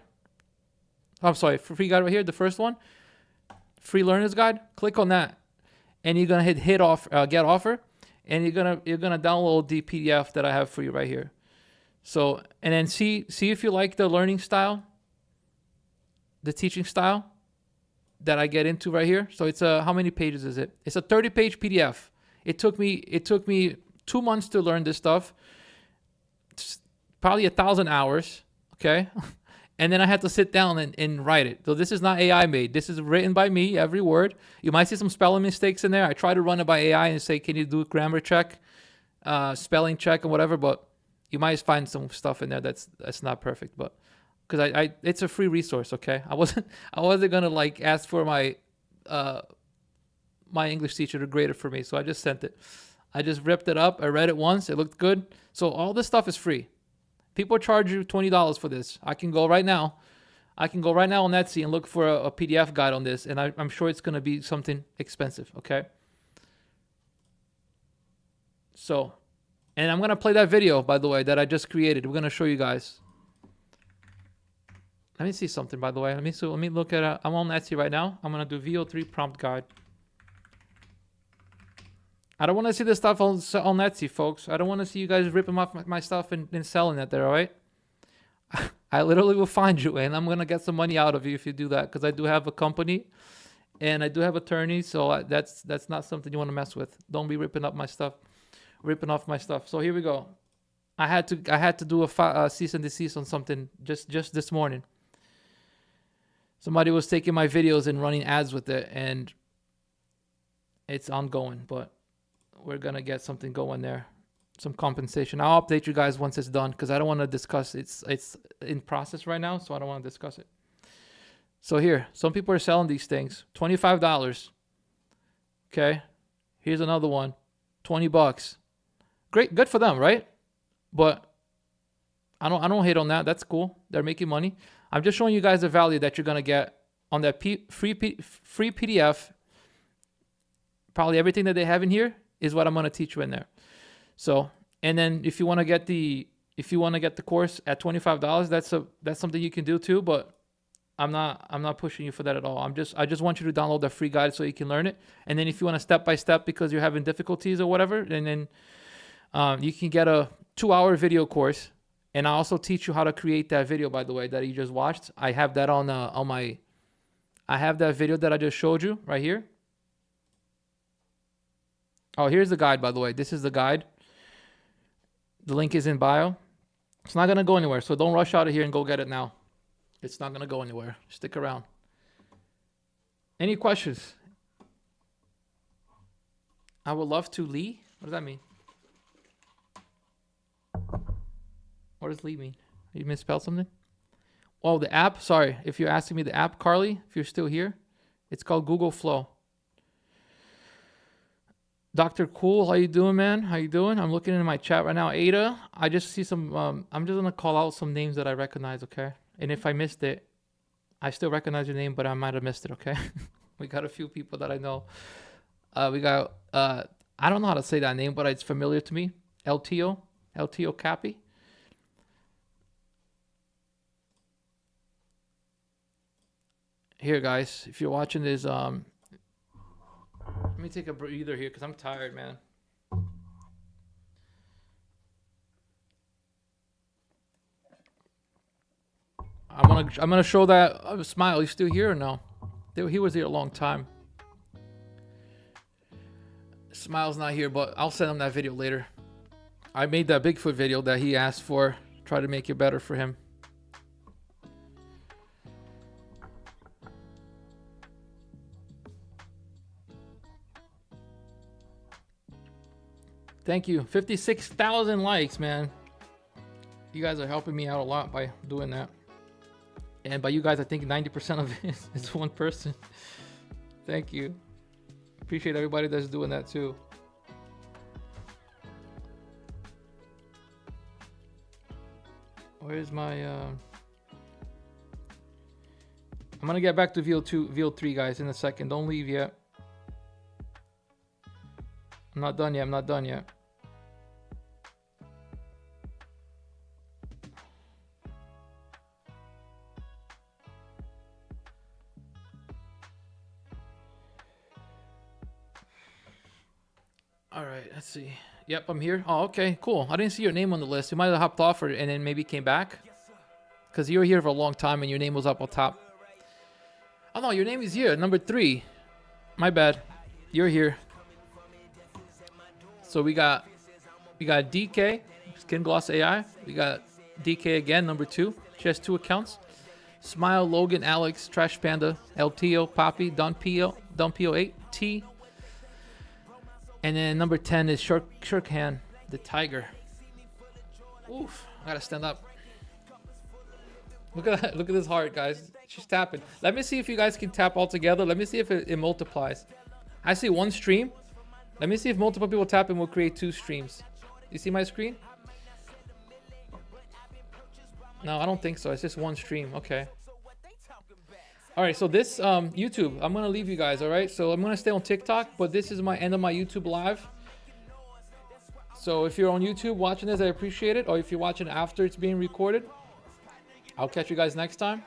I'm sorry, free guide right here, the first one, free learner's guide. Click on that, and you're gonna hit get offer, and you're gonna download the PDF that I have for you right here. So, and then see if you like the learning style, the teaching style that I get into right here. So it's how many pages is it? It's a 30-page PDF. It took me 2 months to learn this stuff. It's probably 1,000 hours, okay? And then I had to sit down and write it. So this is not AI made. This is written by me, every word. You might see some spelling mistakes in there. I try to run it by AI and say, can you do a grammar check, spelling check, and whatever, but you might find some stuff in there that's not perfect, but because it's a free resource, okay? I wasn't gonna like ask for my my English teacher to grade it for me, so I just sent it. I just ripped it up. I read it once. It looked good. So all this stuff is free. People charge you $20 for this. I can go right now. on Etsy and look for a PDF guide on this, and I'm sure it's going to be something expensive, okay? So, and I'm going to play that video, by the way, that I just created. We're going to show you guys. Let me see something, by the way. Let me look at I'm on Etsy right now. I'm going to do VEO3 prompt guide. I don't want to see this stuff on Etsy, folks. I don't want to see you guys ripping off my stuff and selling it there, all right? I literally will find you, and I'm going to get some money out of you if you do that, because I do have a company, and I do have attorneys, so that's not something you want to mess with. Don't be ripping off my stuff. So here we go. I had to do a cease and desist on something just this morning. Somebody was taking my videos and running ads with it, and it's ongoing, but we're gonna get something going there, some compensation. I'll update you guys once it's done because I don't want to discuss it's in process right now, so I don't want to discuss it. So here, some people are selling these things, $25. Okay, here's another one, $20. Great, good for them, right? But I don't hate on that. That's cool. They're making money. I'm just showing you guys the value that you're gonna get on that free PDF. Probably everything that they have in here is what I'm gonna teach you in there. So, and then if you want to get the course at $25, that's something you can do too. But I'm not pushing you for that at all. I just want you to download the free guide so you can learn it. And then if you want to step by step because you're having difficulties or whatever, and then you can get a 2-hour video course. And I also teach you how to create that video, by the way, that you just watched. I have that on my. I have that video that I just showed you right here. Oh, here's the guide, by the way. This is the guide. The link is in bio. It's not gonna go anywhere, so don't rush out of here and go get it now. It's not gonna go anywhere. Stick around. Any questions? I would love to, Lee. What does that mean? What does Lee mean? You misspelled something? Oh, the app. Sorry. If you're asking me the app, Carly, if you're still here, it's called Google Flow. Dr. Cool, how you doing, man? How you doing? I'm looking in my chat right now. Ada, I just see some, I'm just going to call out some names that I recognize, okay? And if I missed it, I still recognize your name, but I might have missed it, okay? We got a few people that I know. We got, I don't know how to say that name, but it's familiar to me. LTO Cappy. Here, guys, if you're watching this, let me take a breather here because I'm tired, man. I'm gonna show that Smile. He's still here or no? He was here a long time. Smile's not here, but I'll send him that video later. I made that Bigfoot video that he asked for. Try to make it better for him. Thank you. 56,000 likes, man. You guys are helping me out a lot by doing that. And by you guys, I think 90% of it is one person. Thank you. Appreciate everybody that's doing that too. Where's my... I'm going to get back to VO3, guys, in a second. Don't leave yet. I'm not done yet. I'm not done yet. All right, let's see. Yep, I'm here. Oh, okay, cool. I didn't see your name on the list. You might have hopped off and then maybe came back. Because you were here for a long time and your name was up on top. Oh, no, your name is here. Number 3. My bad. You're here. So we got DK, Skin Gloss AI. We got DK again, number 2. She has 2 accounts. Smile, Logan, Alex, Trash Panda, LTO, Poppy, Don Pio8, T. And then number 10 is Shirkhan, the Tiger. Oof, I gotta stand up. Look at that. Look at this heart, guys. She's tapping. Let me see if you guys can tap all together. Let me see if it multiplies. I see 1 stream. Let me see if multiple people tap and we'll create 2 streams. You see my screen? No, I don't think so. It's just 1 stream. Okay. All right, so this YouTube, I'm going to leave you guys, all right? So I'm going to stay on TikTok, but this is my end of my YouTube live. So if you're on YouTube watching this, I appreciate it. Or if you're watching after it's being recorded, I'll catch you guys next time.